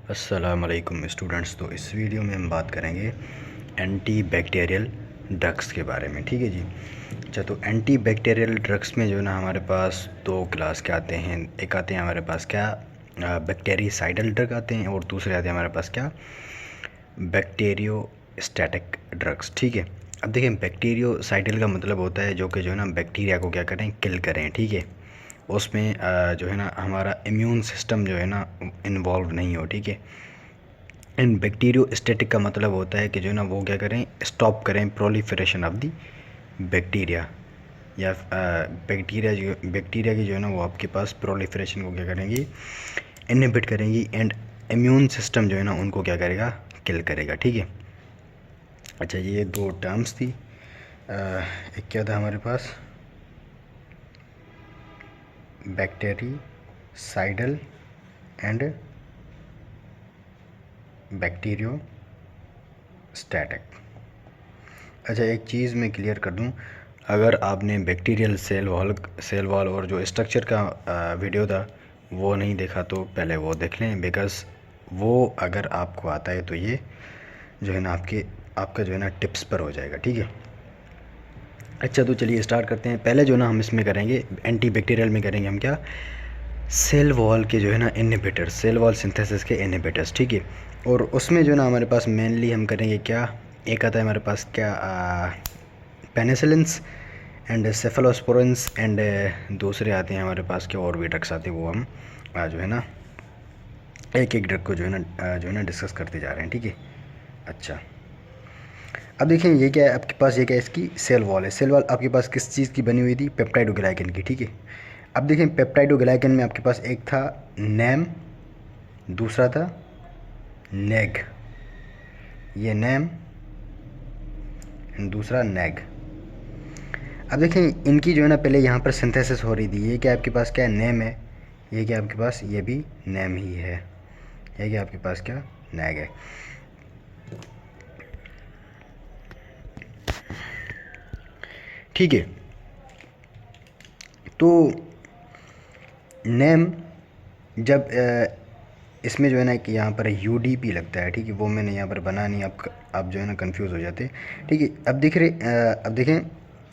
अस्सलाम वालेकुम स्टूडेंट्स। तो इस वीडियो में हम बात करेंगे एंटी बैक्टीरियल ड्रग्स के बारे में। ठीक है जी। अच्छा, तो एंटी बैक्टीरियल ड्रग्स में जो है ना हमारे पास दो क्लास के आते हैं। एक आते हैं हमारे पास क्या बैक्टीरियासाइडल ड्रग आते हैं, और दूसरे आते हैं हमारे पास क्या बैक्टीरियोस्टैटिक ड्रग्स। ठीक है। अब देखें, बैक्टीरियोसाइडल का मतलब होता है जो कि जो है ना बैक्टीरिया को क्या करें, किल करें। ठीक है। उसमें जो है ना हमारा इम्यून सिस्टम जो है ना इन्वॉल्व नहीं हो। ठीक है। इन बैक्टीरियोस्टैटिक का मतलब होता है कि जो है ना वो क्या करें, स्टॉप करें प्रोलिफरेशन ऑफ दी बैक्टीरिया, या बैक्टीरिया की जो है ना वो आपके पास प्रोलिफरेशन को क्या करेंगी, इनहिबिट करेंगी, एंड इम्यून सिस्टम जो है ना उनको क्या करेगा, किल करेगा। ठीक है। अच्छा, ये दो टर्म्स थी। एक क्या था हमारे पास, बैक्टीरियासाइडल एंड बैक्टीरियोस्टैटिक। अच्छा, एक चीज़ मैं क्लियर कर दूं, अगर आपने बैक्टीरियल सेल वॉल और जो स्ट्रक्चर का वीडियो था वो नहीं देखा तो पहले वो देख लें, बिकॉज़ वो अगर आपको आता है तो ये जो है ना आपका जो है ना टिप्स पर हो जाएगा। ठीक है। अच्छा, तो चलिए स्टार्ट करते हैं। पहले जो ना हम इसमें करेंगे एंटी बैक्टीरियल में करेंगे हम क्या, सेल वॉल के जो है ना इनहिबिटर्स, सेल वॉल सिंथेसिस के इनहिबिटर्स। ठीक है। और उसमें जो ना हमारे पास मेनली हम करेंगे क्या, एक आता है हमारे पास क्या पेनिसिलिन्स एंड सेफलोस्पोरिन्स, एंड दूसरे आते हैं हमारे पास क्या, और भी ड्रग्स आते हैं, वो हम जो है ना एक एक ड्रग को जो है ना डिस्कस करते जा रहे हैं। ठीक है। अच्छा, अब देखें ये क्या है आपके पास, ये क्या है, इसकी सेल वॉल है। सेल वॉल आपके पास किस चीज़ की बनी हुई थी, पेप्टाइडोग्लाइकन की। ठीक है। अब देखें, पेप्टाइडोग्लाइकन में आपके पास एक था नैम, दूसरा था नेग। ये नैम, दूसरा नेग। अब देखें, इनकी जो है ना पहले यहाँ पर सिंथेसिस हो रही थी। ये क्या आपके पास क्या है, नैम है। ये क्या आपके पास, ये भी नैम ही है। ये क्या आपके पास क्या, नैग है। ठीक है। तो नेम जब इसमें जो है ना कि यहाँ पर UDP लगता है। ठीक है। वो मैंने यहाँ पर बना नहीं, आप जो है ना कंफ्यूज हो जाते। ठीक है। अब देखें,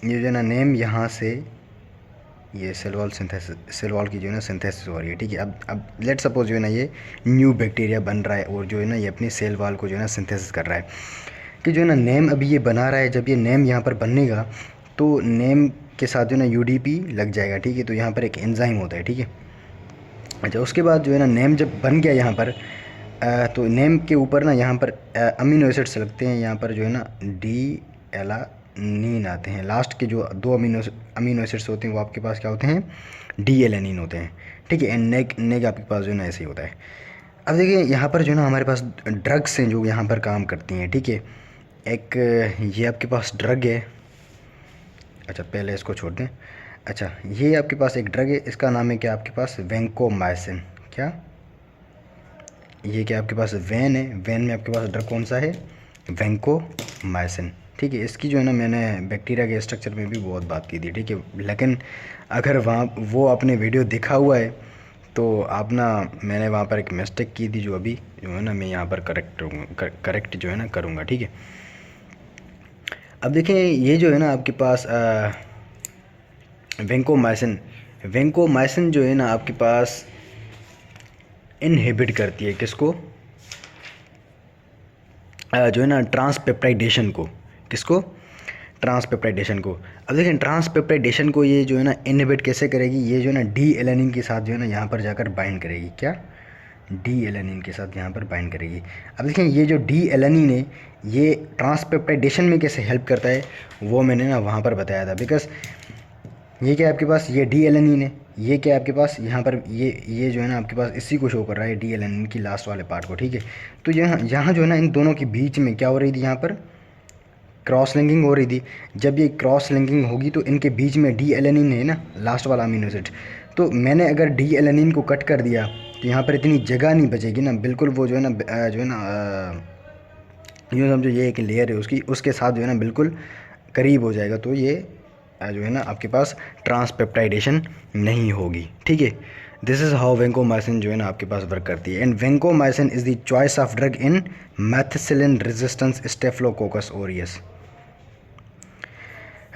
ये जो है ना नेम यहाँ से ये सेल वॉल की जो है ना सिंथेसिस हो रही है। ठीक है। अब लेट सपोज जो है ना ये न्यू बैक्टीरिया बन रहा है, और जो है ना ये अपनी सेल वॉल को जो है ना सिंथेसिस कर रहा है, कि जो है ना नेम अभी ये बना रहा है। जब ये नेम यहाँ पर बनेगा तो नेम के साथ जो है ना UDP लग जाएगा। ठीक है। तो यहाँ पर एक एंजाइम होता है। ठीक है। अच्छा, उसके बाद जो है ना नेम जब बन गया यहाँ पर तो नेम के ऊपर ना यहाँ पर अमीनो एसिड्स लगते हैं। यहाँ पर जो है ना डी एलानीन आते हैं। लास्ट के जो दो अमीनो एसिड्स होते हैं वो आपके पास क्या होते हैं, डी एलानीन होते हैं। ठीक है। एंड नेग आपके पास जो है ना ऐसे ही होता है। अब देखिए, यहाँ पर जो है ना हमारे पास ड्रग्स हैं जो यहाँ पर काम करती हैं। ठीक है। एक ये आपके पास ड्रग है। अच्छा, पहले इसको छोड़ दें। अच्छा, ये आपके पास एक ड्रग है, इसका नाम है क्या आपके पास, वैंकोमाइसिन। क्या, ये क्या आपके पास वैन है। वैन में आपके पास ड्रग कौन सा है, वैंकोमाइसिन। ठीक है। इसकी जो है ना मैंने बैक्टीरिया के स्ट्रक्चर में भी बहुत बात की थी। ठीक है। लेकिन अगर वहाँ वो आपने वीडियो देखा हुआ है तो आप ना, मैंने वहाँ पर एक मिस्टेक की थी जो अभी जो है ना मैं यहाँ पर करेक्ट जो है ना करूँगा। ठीक है। अब देखें, ये जो है ना आपके पास वैंकोमाइसिन जो है ना आपके पास इनहिबिट करती है किसको, जो है ना ट्रांसपेप्टाइडेशन को। किसको, ट्रांसपेप्टाइडेशन को। अब देखें, ट्रांसपेप्टाइडेशन को ये जो है ना इनहिबिट कैसे करेगी, ये जो है ना डी एलेनिन के साथ जो है ना यहाँ पर जाकर बाइंड करेगी। क्या, डी एलेनिन के साथ यहाँ पर बाइंड करेगी। अब देखें, ये जो डी एलेनिन है ये ट्रांसपेप्टाइडेशन में कैसे हेल्प करता है वो मैंने ना वहाँ पर बताया था। बिकॉज ये क्या है आपके पास, ये डी एलेनिन है। ये क्या है आपके पास, यहाँ पर ये जो है ना आपके पास इसी को शो कर रहा है, डी एलेनिन की लास्ट वाले पार्ट को। ठीक है। तो यहाँ जो है ना इन दोनों के बीच में क्या हो रही थी, यहाँ पर क्रॉस लिंकिंग हो रही थी। जब ये क्रॉस लिंकिंग होगी तो इनके बीच में डी एलेनिन है ना, लास्ट वाला अमीनो एसिड। तो मैंने अगर डी एलेनिन को कट कर दिया तो यहाँ पर इतनी जगह नहीं बचेगी ना, बिल्कुल वो जो है ना यूँ समझो ये एक लेयर है उसकी, उसके साथ जो है ना बिल्कुल करीब हो जाएगा। तो ये जो है ना आपके पास ट्रांसपेप्टाइडेशन नहीं होगी। ठीक है। दिस इज़ हाउ वेंकोमाइसिन जो है ना आपके पास वर्क करती है। And vancomycin is the choice of drug in methicillin resistance Staphylococcus aureus.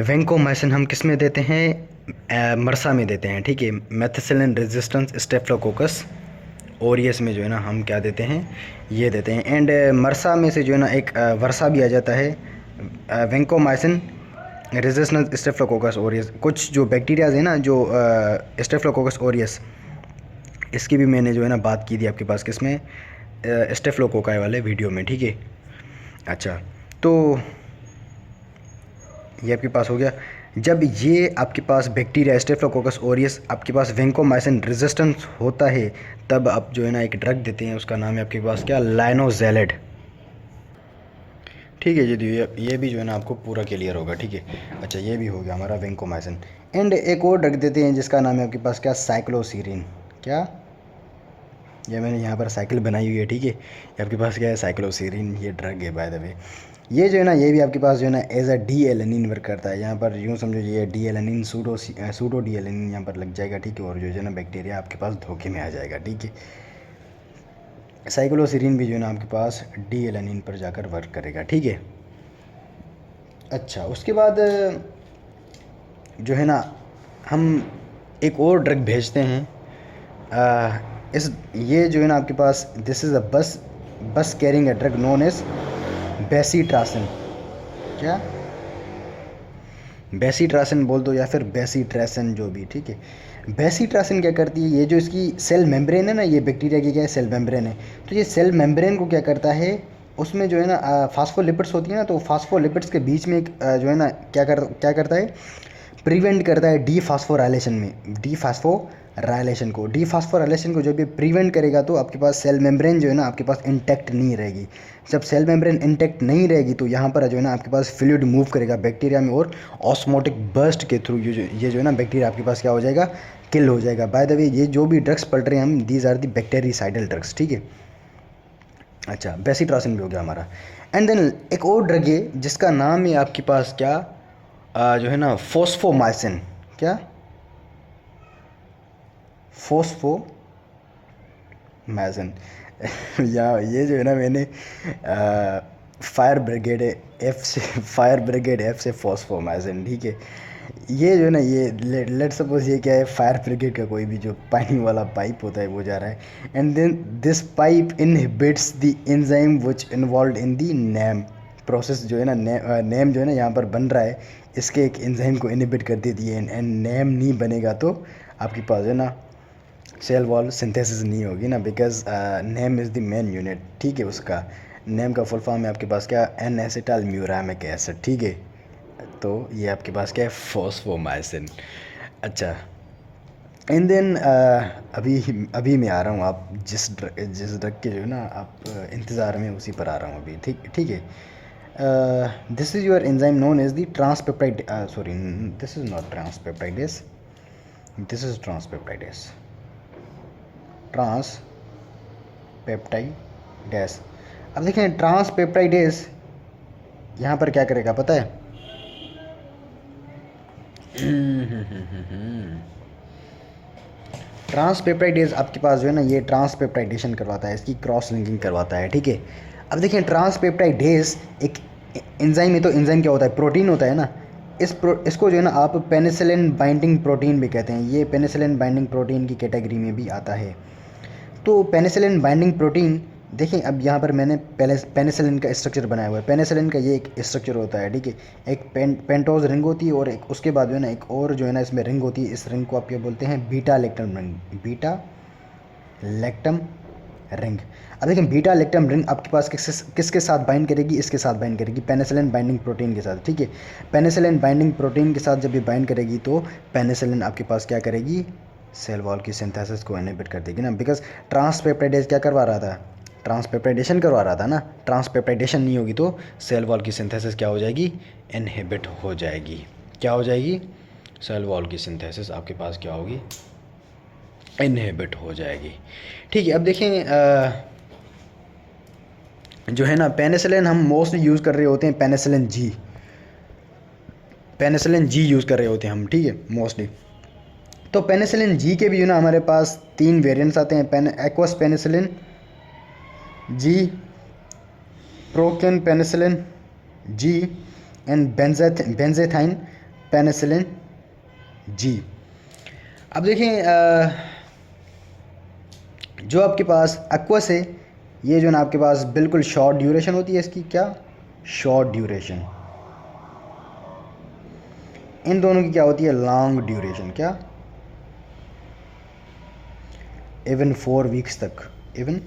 Vancomycin हम किस में देते हैं, मरसा में देते हैं, ठीक है। मैथिसिलिन रेजिस्टेंस स्टेफिलोकोकस ओरियस में जो है ना हम क्या देते हैं, ये देते हैं। एंड मरसा में से जो है ना एक वर्सा भी आ जाता है, वेंकोमाइसिन रेजिस्टेंस स्टेफिलोकोकस ओरियस। कुछ जो बैक्टीरियाज है ना जो स्टेफिलोकोकस ओरियस, इसकी भी मैंने जो है ना बात की थी आपके पास किस में, स्टेफिलोकोकाई वाले वीडियो में, ठीक है। अच्छा, तो ये आपके पास हो गया। जब ये आपके पास बैक्टीरिया स्टेफिलोकोकस ओरियस आपके पास वेंकोमाइसिन रेजिस्टेंस होता है, तब आप जो है ना एक ड्रग देते हैं, उसका नाम है आपके पास क्या, लाइनोजेलिड, ठीक है जी। ये भी जो है ना आपको पूरा क्लियर होगा, ठीक है। अच्छा, ये भी हो गया हमारा वेंकोमाइसिन। एंड एक और ड्रग देते हैं जिसका नाम है आपके पास क्या, साइक्लोसीरिन। क्या, ये मैंने यहाँ पर साइकिल बनाई हुई है, ठीक है। ये आपके पास क्या है, साइक्लोसीरिन, ये ड्रग है बाय द वे। ये जो है ना, ये भी आपके पास जो है ना as a D alanine work करता है। यहाँ पर यूँ समझो, ये D alanine pseudo D alanine यहाँ पर लग जाएगा, ठीक है। और जो है ना बैक्टीरिया आपके पास धोखे में आ जाएगा, ठीक है। साइक्लोसीरिन भी जो है ना आपके पास डी एलेनिन पर जाकर वर्क करेगा, ठीक है। अच्छा, उसके बाद जो है ना हम एक और ड्रग भेजते हैं, ये जो है ना आपके पास, this is a bus carrying a drug known as bacitracin. क्या, बेसीट्रासिन बोल दो या फिर बेसीट्रेसिन, जो भी, ठीक है। बेसीट्रासिन क्या करती है, ये जो इसकी सेल मेम्ब्रेन है ना, ये बैक्टीरिया की क्या है, सेल मेम्ब्रेन है। तो ये सेल मेम्ब्रेन को क्या करता है, उसमें जो है ना फास्फोलिपिड्स होती है ना, तो फास्फोलिपिड्स के बीच में एक जो है ना क्या करता है, प्रिवेंट करता है डीफास्फोराइलेशन को जब ये प्रिवेंट करेगा तो आपके पास सेल मेम्ब्रेन जो है ना आपके पास इंटैक्ट नहीं रहेगी। जब सेल मेम्ब्रेन इंटैक्ट नहीं रहेगी तो यहाँ पर जो है ना आपके पास फ्लूइड मूव करेगा बैक्टीरिया में, और ऑस्मोटिक बर्स्ट के थ्रू ये जो है ना बैक्टीरिया आपके पास क्या हो जाएगा, किल हो जाएगा। बाय द वे, ये जो भी ड्रग्स पढ़ रहे हैं हम, these are the bactericidal drugs, ठीक है। अच्छा, बेसीट्रासिन भी हो गया हमारा। एंड देन एक और ड्रग है जिसका नाम है आपके पास क्या, जो है ना फोस्फोमाइसिन। क्या, फोस्फोमाइसिन या ये जो है ना मैंने फायर ब्रिगेड एफ से फोस्फोमाइसिन, ठीक है। ये जो है ना, ये लेट सपोज ये क्या है, फायर ब्रिगेड का कोई भी जो पानी वाला पाइप होता है वो जा रहा है। And then this pipe inhibits the enzyme which involved in the name process. जो है ना नेम जो है ना यहाँ पर बन रहा है, इसके एक एंजाइम को इनहिबिट कर देती है। एंड नेम नहीं बनेगा तो आपके पास है ना सेल वॉल सिंथेसिस नहीं होगी ना, because name is the main unit, ठीक है। उसका नेम का फुल फॉर्म है आपके पास क्या, एन एसिटाइल म्यूरामिक एसिड, ठीक है। तो ये आपके पास क्या है, फोस्फोमाइसिन। अच्छा, एंड देन अभी मैं आ रहा हूँ, आप जिस ड्रग के जो है ना आप इंतज़ार में, उसी पर आ रहा हूँ अभी, ठीक है। This is your enzyme known as the transpeptide, sorry, this is not transpeptidase, this is transpeptidase, transpeptidase. अब देखें, ट्रांसपेप्टाइडेस यहाँ पर क्या करेगा पता है, ट्रांसपेप्टाइडेज आपके पास जो है ना ये ट्रांसपेप्टाइडेशन करवाता है, इसकी क्रॉस लिंकिंग करवाता है, ठीक है। अब देखिए, ट्रांसपेप्टाइडेज एक एंजाइम है, तो एंजाइम क्या होता है, प्रोटीन होता है ना। इसको जो है ना आप पेनिसिलिन बाइंडिंग प्रोटीन भी कहते हैं। ये पेनिसिलिन बाइंडिंग प्रोटीन की कैटेगरी में भी आता है। तो पेनिसिलिन बाइंडिंग प्रोटीन, देखिए अब यहाँ पर मैंने पहले पेनिसिलिन का स्ट्रक्चर बनाया हुआ है। पेनिसिलिन का ये एक स्ट्रक्चर होता है, ठीक है। एक पेंटोज रिंग होती है, और एक उसके बाद जो है ना एक और जो है ना इसमें रिंग होती है। इस रिंग को आप क्या बोलते हैं, beta lactam ring, beta lactam ring. अब देखिए, बीटा लैक्टम रिंग आपके पास किसके साथ बाइंड करेगी, इसके साथ बाइंड करेगी, पेनिसिलिन बाइंडिंग प्रोटीन के साथ, ठीक है। पेनिसिलिन बाइंडिंग प्रोटीन के साथ जब ये बाइंड करेगी तो पेनिसिलिन आपके पास क्या करेगी, सेल वॉल की सिंथेसिस को इनहिबिट कर देगी ना, बिकॉज ट्रांसपेप्टाइडेज क्या करवा रहा था, ट्रांसपेप्टाइडेशन करवा रहा था ना। ट्रांसपेप्टाइडेशन नहीं होगी तो सेल वॉल की सिंथेसिस क्या हो जाएगी, इनहिबिट हो जाएगी। क्या हो जाएगी, सेल वॉल की सिंथेसिस आपके पास क्या होगी, इनहिबिट हो जाएगी, ठीक है। अब देखें, जो है ना पेनिसिलिन हम मोस्टली यूज़ कर रहे होते हैं, पेनिसिलिन जी यूज़ कर रहे होते हैं हम, ठीक है, मोस्टली। तो पेनिसिलिन जी के भी जो ना हमारे पास 3 वेरिएंट्स आते हैं, aqueous penicillin G, procaine penicillin G and benzathine penicillin G. अब देखें जो आपके पास एक्वस है ये जो ना आपके पास बिल्कुल शॉर्ट ड्यूरेशन होती है इसकी, क्या शॉर्ट ड्यूरेशन। इन दोनों की क्या होती है लॉन्ग ड्यूरेशन, क्या इवन 4 वीक्स तक, इवन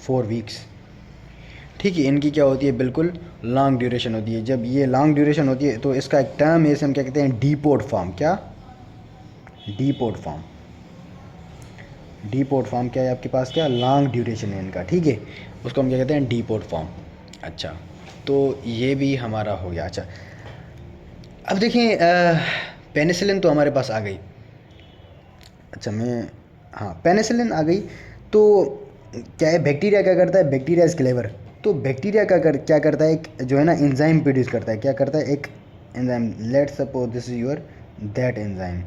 4 वीक्स। ठीक है, इनकी क्या होती है बिल्कुल लॉन्ग ड्यूरेशन होती है। जब ये लॉन्ग ड्यूरेशन होती है तो इसका एक टर्म है, इसे हम क्या कहते हैं डीपोर्ट फॉर्म, क्या डीपोर्ट फॉर्म। डीपोर्ट फॉर्म क्या है आपके पास, क्या लॉन्ग ड्यूरेशन है इनका, ठीक है, उसको हम क्या कहते हैं डीपोर्ट फॉर्म। अच्छा, तो ये भी हमारा हो गया। अच्छा अब देखें पेनिसिलिन तो हमारे पास आ गई। अच्छा हाँ पेनिसिलिन आ गई तो क्या है, बैक्टीरिया क्या करता है, बैक्टीरिया इज क्लेवर। तो बैक्टीरिया क्या करता है, एक जो है ना एंजाइम प्रोड्यूस करता है, क्या करता है एक enzyme. Let's suppose this is your that enzyme,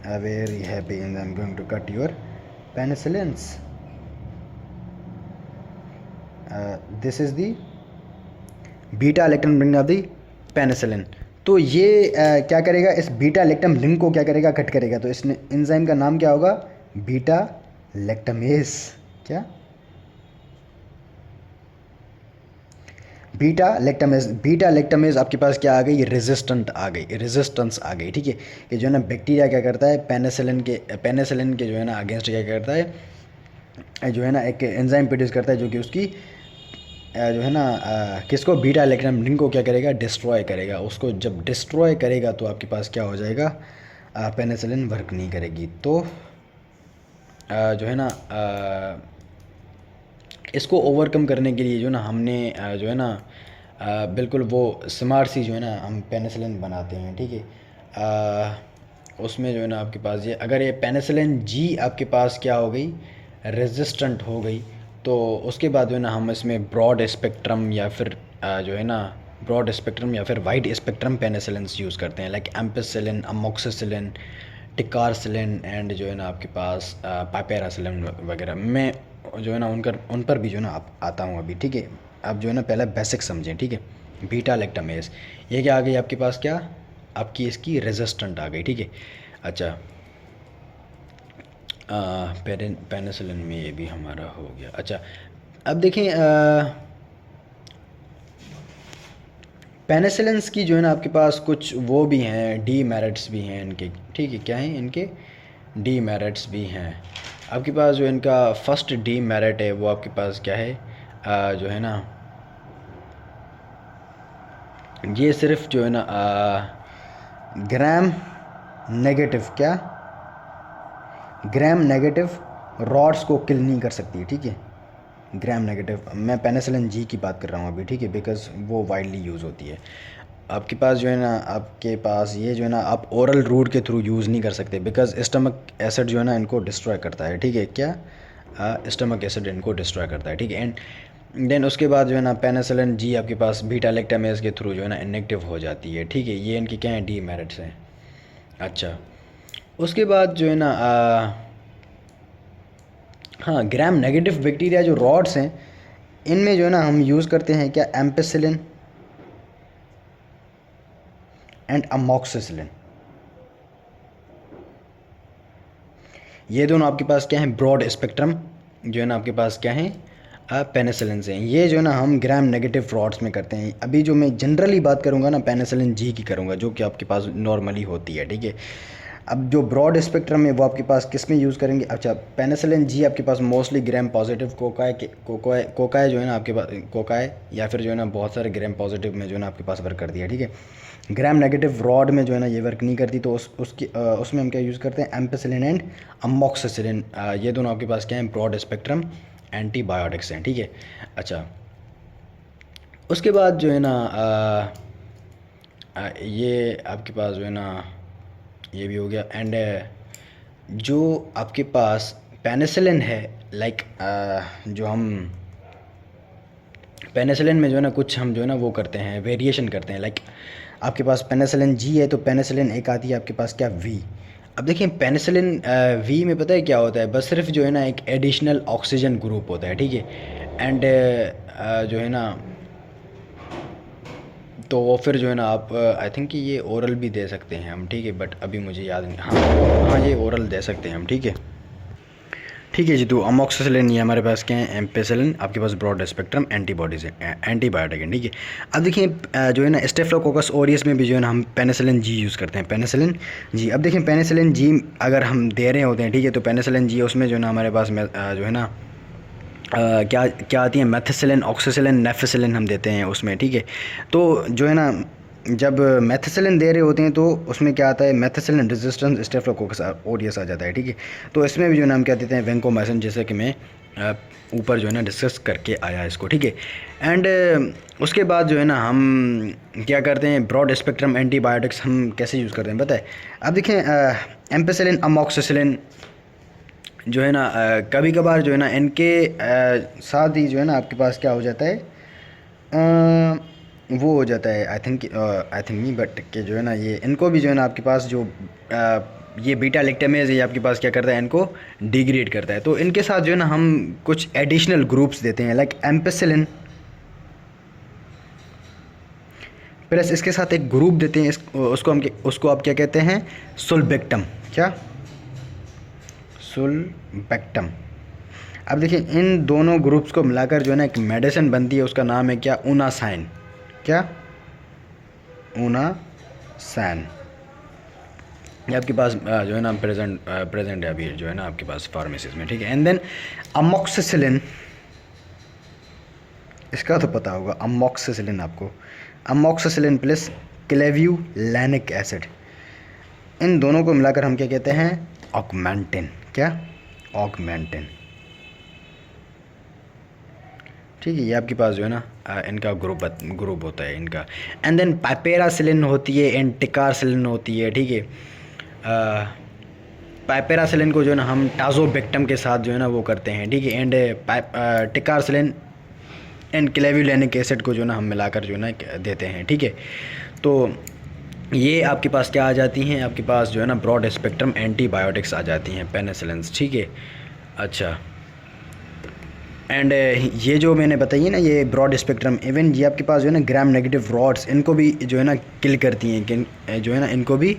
a very happy enzyme going to cut your penicillins. This is the beta lactam link of the penicillin. तो ये क्या करेगा, इस बीटा लैक्टम लिंक को क्या करेगा, कट करेगा। तो इस एंजाइम का नाम क्या होगा, बीटा लैक्टमेज, क्या बीटा लैक्टमेज। बीटा लैक्टमेज आपके पास क्या आ गई, रेजिस्टेंस आ गई, ठीक है। कि जो है ना बैक्टीरिया क्या करता है, पेनिसिलिन के जो है ना अगेंस्ट क्या करता है, जो है ना एक एंजाइम प्रोड्यूस करता है जो कि उसकी जो है ना किसको, बीटा लैक्टम लिंक को क्या करेगा, डिस्ट्रॉय करेगा। उसको जब डिस्ट्रॉय करेगा तो आपके पास क्या हो जाएगा, पेनिसिलिन वर्क नहीं करेगी। तो जो है ना इसको ओवरकम करने के लिए जो ना हमने जो है ना बिल्कुल वो स्मार्ट सी जो है ना हम पेनिसिलिन बनाते हैं, ठीक है। उसमें जो है ना आपके पास ये, अगर ये पेनिसिलिन जी आपके पास क्या हो गई, रेजिस्टेंट हो गई, तो उसके बाद जो है ना हम इसमें ब्रॉड स्पेक्ट्रम या फिर जो है ना ब्रॉड स्पेक्ट्रम या फिर वाइड स्पेक्ट्रम पेनिसिलिन्स यूज़ करते हैं, like ampicillin, amoxicillin, ticarcillin and जो है ना आपके पास पाइपेरासिलिन वगैरह। मैं जो है ना उन पर भी जो है ना आप आता हूँ अभी, ठीक है। आप जो है ना पहले बेसिक समझें, ठीक है। बीटा लैक्टमेज ये क्या आ गई आपके पास, क्या आपकी इसकी रेजिस्टेंट आ गई, ठीक है। अच्छा पेनिसिलिन में ये भी हमारा हो गया। अच्छा अब देखें पेनिसिलिन्स की जो है ना आपके पास कुछ वो भी हैं, डीमेरिट्स भी हैं इनके, ठीक है। क्या हैं इनके, डीमेरिट्स भी हैं। आपके पास जो इनका फर्स्ट डीमेरिट है वो आपके पास क्या है, जो है ना ये सिर्फ जो है ना ग्राम नेगेटिव, क्या ग्राम नेगेटिव रॉड्स को किल नहीं कर सकती, ठीक है। ग्राम नेगेटिव, मैं पेनिसिलिन जी की बात कर रहा हूँ अभी, ठीक है, बिकॉज वो वाइडली यूज़ होती है। आपके पास जो है ना आपके पास ये जो है ना आप ओरल रूट के थ्रू यूज़ नहीं कर सकते, बिकॉज स्टमक एसिड जो है ना इनको डिस्ट्रॉय करता है, ठीक है। क्या स्टमक एसिड इनको डिस्ट्रॉय करता है, ठीक है। एंड देन उसके बाद जो है ना पेनिसिलिन जी आपके पास बीटा लैक्टमेज के थ्रू जो है ना इनएक्टिव हो जाती है, ठीक है। ये इनकी क्या है, डीमेरिट्स हैं। अच्छा उसके बाद जो है ना हाँ ग्राम नेगेटिव बैक्टीरिया जो रॉड्स हैं इनमें जो है ना हम यूज़ करते हैं क्या, एम्पेसिलिन एंड अमोक्सिसिलिन। ये दोनों आपके पास क्या है, ब्रॉड स्पेक्ट्रम जो है ना आपके पास क्या है, पेनिसिलिन से। ये जो है ना हम ग्राम नेगेटिव रॉड्स में करते हैं। अभी जो मैं जनरली बात करूँगा ना पेनिसिलिन जी की करूँगा, जो कि आपके पास नॉर्मली होती है, ठीक है। अब जो ब्रॉड स्पेक्ट्रम है वो आपके पास किस में यूज़ करेंगे। अच्छा पेनिसिलिन जी आपके पास मोस्टली ग्राम पॉजिटिव कोकाए जो है ना आपके पास, कोकाए या फिर जो है ना बहुत सारे ग्राम पॉजिटिव में जो है ना आपके पास वर्क करती है, ठीक है। ग्राम नेगेटिव रॉड में जो है ना ये वर्क नहीं करती, तो उसमें हम क्या यूज़ करते हैं, एम्पेसिलिन एंड अमोक्सिसिलिन। ये दोनों आपके पास क्या है, ब्रॉड स्पेक्ट्रम एंटीबायोटिक्स हैं, ठीक है। अच्छा उसके बाद जो है ना ये आपके पास जो है ना ये भी हो गया। एंड जो आपके पास पेनिसिलिन है, लाइक जो हम पेनिसिलिन में जो है ना कुछ हम जो है ना वो करते हैं, वेरिएशन करते हैं। लाइक आपके पास पेनिसिलिन जी है तो पेनिसिलिन एक आती है आपके पास क्या वी। अब देखिए पेनिसिलिन वी में पता है क्या होता है, बस सिर्फ जो है ना एक एडिशनल ऑक्सीजन ग्रुप होता है, ठीक है। एंड जो है ना तो वो फिर जो है ना आप आई थिंक कि ये ओरल भी दे सकते हैं हम, ठीक है, बट अभी मुझे याद नहीं। हाँ हाँ, ये ओरल दे सकते हैं हम, ठीक है। ठीक है जी, तो अमोक्सिसिलिन ये हमारे पास क्या है, एम्पेसिलिन आपके पास ब्रॉड स्पेक्ट्रम एंटीबॉडीज है, एंटीबायोटिक है, ठीक है। अब देखिए जो है ना स्टेफिलोकोकस ऑरियस में भी जो है ना हम पेनिसिलिन जी यूज़ करते हैं, पेनिसिलिन जी। अब देखिए पेनिसिलिन जी अगर हम दे रहे होते हैं, ठीक है, तो पेनिसिलिन जी उसमें जो है ना हमारे पास जो है ना क्या क्या आती है, मेथिसिलिन, ऑक्सीसिलिन, नेफिसिलिन हम देते हैं उसमें, ठीक है। तो जो है ना जब मेथिसिलिन दे रहे होते हैं तो उसमें क्या आता है, मेथिसिलिन रेजिस्टेंस स्टेफिलोकोकस ऑरियस आ जाता है, ठीक है। तो इसमें भी जो है ना हम क्या देते हैं, वेंकोमाइसिन, जैसे कि मैं ऊपर जो है ना डिस्कस करके आया इसको, ठीक है। एंड उसके बाद जो है ना हम क्या करते हैं, ब्रॉड स्पेक्ट्रम एंटीबायोटिक्स हम कैसे यूज़ करते हैं पता है। अब देखें एम्पेसिलिन, अमोक्सिसिलिन जो है ना कभी कभार जो है ना इनके साथ ही जो है ना आपके पास क्या हो जाता है, वो हो जाता है, आई थिंक नहीं, बट कि जो है ना ये इनको भी जो है ना आपके पास जो ये बीटा लैक्टेमेज ये आपके पास क्या करता है, इनको डिग्रेड करता है। तो इनके साथ जो है ना हम कुछ एडिशनल ग्रुप्स देते हैं, लाइक एम्पेसिलिन प्लस इसके साथ एक ग्रुप देते हैं, उसको आप क्या कहते हैं, सुल्बेक्टम। क्या, सुल्बेक्टम। अब देखिए इन दोनों ग्रुप्स को मिलाकर जो है ना एक मेडिसिन बनती है, उसका नाम है क्या, ऊनासाइन। क्या, ऊनासाइन। ये आपके पास जो है ना प्रेजेंट है अभी जो है ना आपके पास फार्मेसीज में, ठीक है। एंड देन अमोक्सिसिलिन, इसका तो पता होगा, अमोक्सिसिलिन आपको, अमोक्सिसिलिन प्लस क्लेव्युलैनिक एसिड, इन दोनों को मिलाकर हम क्या कहते हैं, ऑगमेंटिन। क्या, ऑगमेंटिन, ठीक है। ये आपके पास जो है ना इनका ग्रुप होता है इनका। एंड देन पाइपेरासिलिन होती है एंड टिकारसिलिन होती है, ठीक है। पाइपेरासिलिन को जो है ना हम टाजोबेक्टम के साथ जो है ना वो करते हैं, ठीक है। एंड टिकारसिलिन एंड क्लेव्युलैनिक एसिड को जो है ना हम मिलाकर जो है ना देते हैं, ठीक है। तो ये आपके पास क्या आ जाती हैं, आपके पास जो है ना ब्रॉड स्पेक्ट्रम एंटीबायोटिक्स आ जाती हैं, पेनिसिलिन्स, ठीक है। अच्छा, एंड ये जो मैंने बताई है ना ये ब्रॉड स्पेक्ट्रम, इवन ये आपके पास जो है ना ग्राम नेगेटिव रॉड्स, इनको भी जो है ना किल करती हैं, जो है ना इनको भी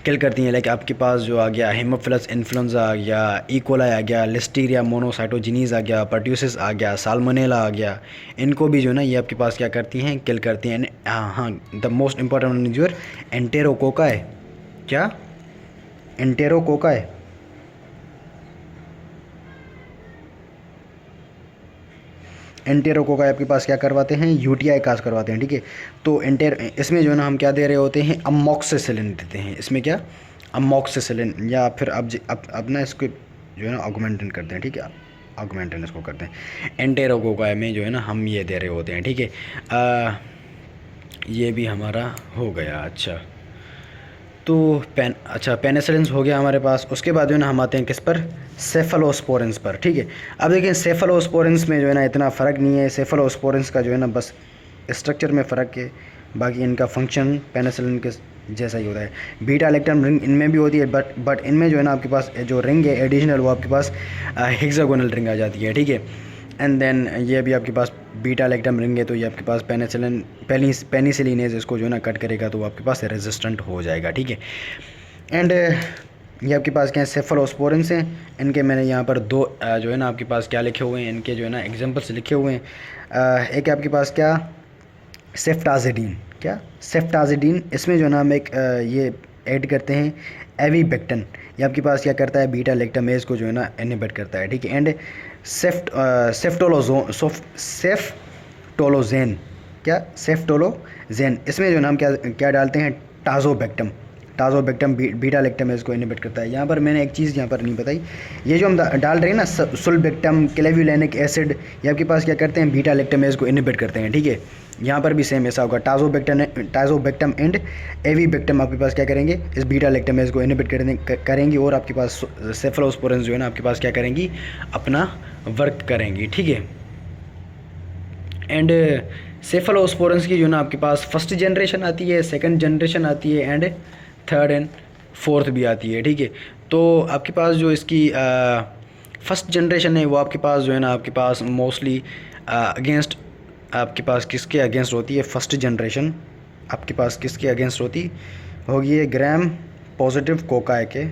किल करती हैं। लाइक आपके पास जो आ गया हेमोफिलस इन्फ्लुएंजा आ गया, इकोलाई आ गया, लिस्टीरिया मोनोसाइटोजिनीज आ गया, पर्ट्यूसिस आ गया, साल्मोनेला आ गया, इनको भी जो है ना ये आपके पास क्या करती हैं, किल करती हैं। हाँ, the most important one is your enterococci. क्या, एंटेरोकोकाई, एंटेरोकोकाई आपके पास क्या करवाते हैं, यूटीआई काज करवाते हैं, ठीक है। तो इसमें जो है ना हम क्या दे रहे होते हैं, अमोक्सिसिलिन देते हैं, इसमें क्या, अमोक्सिसिलिन, या फिर अब ना इसको जो है ना ऑगमेंटिन करते हैं, ठीक है, ऑगमेंटिन इसको करते हैं। एंटेरोकोकाई में जो है ना हम ये दे रहे होते हैं, ठीक है। ये भी हमारा हो गया। अच्छा, तो पेनिसिलिन्स हो गया हमारे पास। उसके बाद जो है ना हम आते हैं किस पर, सेफलोस्पोरेंस पर, ठीक है। अब देखिए सेफलोस्पोरेंस में जो है ना इतना फ़र्क नहीं है, सेफलोस्पोरेंस का जो है ना बस स्ट्रक्चर में फ़र्क है, बाकी इनका फंक्शन पेनिसिलिन के जैसा ही होता है। बीटा लैक्टम रिंग इनमें भी होती है, बट इनमें जो है ना आपके पास जो रिंग है एडिशनल, वो आपके पास हेक्सागोनल रिंग आ जाती है, ठीक है। एंड देन ये भी आपके पास बीटा लैक्टम रिंग है, तो ये आपके पास पेनिसिलिनेज इसको जो है ना कट करेगा तो वो आपके पास रेजिस्टेंट हो जाएगा, ठीक है। एंड ये आपके पास क्या है, सेफलोस्पोरेंस हैं। इनके मैंने यहाँ पर दो जो है ना आपके पास क्या लिखे हुए हैं, इनके जो है ना एग्जांपल्स लिखे हुए हैं। एक आपके पास क्या, सेफ्टाजिडीन। क्या, सेफ्टाजिडीन, इसमें जो है ना हम एक ये ऐड करते हैं एविबेक्टन, ये आपके पास क्या करता है, बीटा लैक्टामेज को जो है ना इनहिबिट करता है, ठीक है। एंड सेफ्टोलोजेन, क्या, सेफ्टोलोजेन, इसमें जो है ना हम क्या डालते हैं, टाजोबेक्टम, बीटा लैक्टामेज को इनहिबिट करता है। यहाँ पर मैंने एक चीज़ यहाँ पर नहीं बताई, ये जो हम डाल रहे हैं ना सुल्बेक्टम, क्लेव्युलैनिक एसिड, ये आपके पास क्या करते हैं, बीटा लैक्टामेज को इनहिबिट करते हैं, ठीक है। यहाँ पर भी सेम ऐसा होगा, टाजोबेक्टम एंड एविबेक्टम आपके पास क्या करेंगे, इस बीटा लैक्टामेज को इनहिबिट करेंगी, और आपके पास सेफलोस्पोरेंस जो है ना आपके पास क्या करेंगी, अपना वर्क करेंगी, ठीक है। एंड सेफलोस्पोरेंस की जो है ना आपके पास फर्स्ट जनरेशन आती है, सेकंड जनरेशन आती है एंड थर्ड एंड फोर्थ भी आती है, ठीक है। तो आपके पास जो इसकी फर्स्ट जनरेशन है वो आपके पास जो है ना आपके पास मोस्टली अगेंस्ट आपके पास किसके अगेंस्ट होती है, फर्स्ट जनरेशन आपके पास किसके अगेंस्ट होती होगी, ये ग्राम पॉजिटिव कोकाई के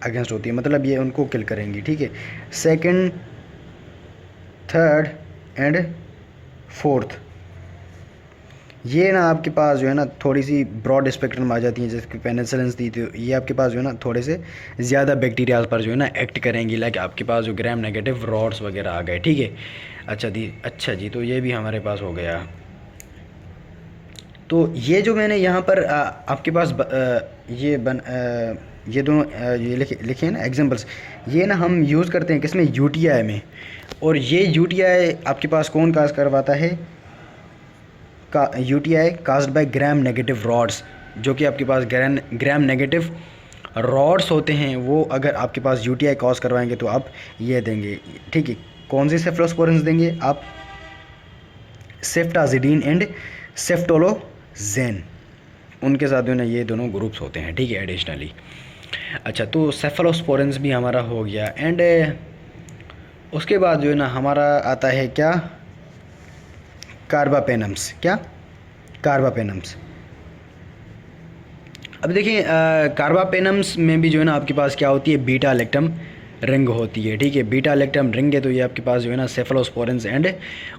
अगेंस्ट होती है, मतलब ये उनको किल करेंगी, ठीक है। सेकंड, थर्ड एंड फोर्थ ये ना आपके पास जो है ना थोड़ी सी ब्रॉड स्पेक्ट्रम आ जाती हैं, जैसे पेनिसिलिन दी थी, ये आपके पास जो है ना थोड़े से ज़्यादा बैक्टीरिया पर जो है ना एक्ट करेंगी, लाइक आपके पास जो ग्राम नेगेटिव रॉड्स वगैरह आ गए, ठीक है। अच्छा जी, तो ये भी हमारे पास हो गया। तो ये जो मैंने यहाँ पर आपके पास ये दोनों ये लिखे हैं ना एग्जांपल्स, ये ना हम यूज़ करते हैं किसमें, यूटीआई में। और ये यूटीआई आपके पास कौन काज करवाता है, का UTI caused bye gram negative rods, जो कि आपके पास ग्राम नेगेटिव रॉड्स होते हैं, वो अगर आपके पास यूटीआई कॉज करवाएंगे तो आप ये देंगे, ठीक है। कौन सी सेफलोस्पोरेंस देंगे आप, सेफ्टाजिडीन एंड सेफ्टोलोजेन, उनके साथ जो है ना ये दोनों ग्रुप्स होते हैं, ठीक है, एडिशनली। अच्छा, तो सेफलोस्पोरेंस भी हमारा हो गया। एंड उसके बाद जो है ना हमारा आता है क्या, कार्बापेनम्स। क्या, कार्बापेनम्स। अब देखिए कार्बापेनम्स में भी जो है ना आपके पास क्या होती है, बीटा लेक्टम रिंग होती है, ठीक है। बीटा लेक्टम रिंग है, तो ये आपके पास जो है ना सेफलोस्पोरेंस एंड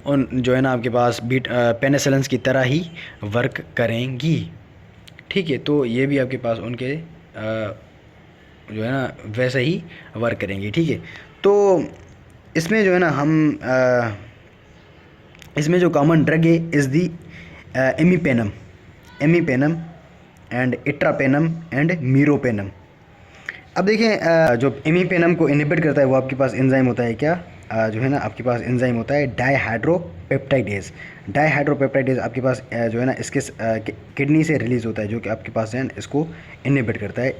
उन जो है ना आपके पास पेनिसिलिन्स की तरह ही वर्क करेंगी, ठीक है। तो ये भी आपके पास उनके जो है ना वैसे ही वर्क करेंगी, ठीक है। तो इसमें जो है ना हम इसमें जो कॉमन ड्रग है इज़ दी एमीपेनम एंड इट्रापेनम एंड मीरोपेनम। अब देखें जो एमीपेनम को इनहिबिट करता है वो आपके पास एंजाइम होता है क्या, जो है ना आपके पास एंजाइम होता है डाईहाइड्रोपेप्टाइडेज। डाईहाइड्रोपेप्टाइडेज आपके पास जो है ना इसके किडनी से रिलीज़ होता है, जो कि आपके पास है ना इसको इनहिबिट करता है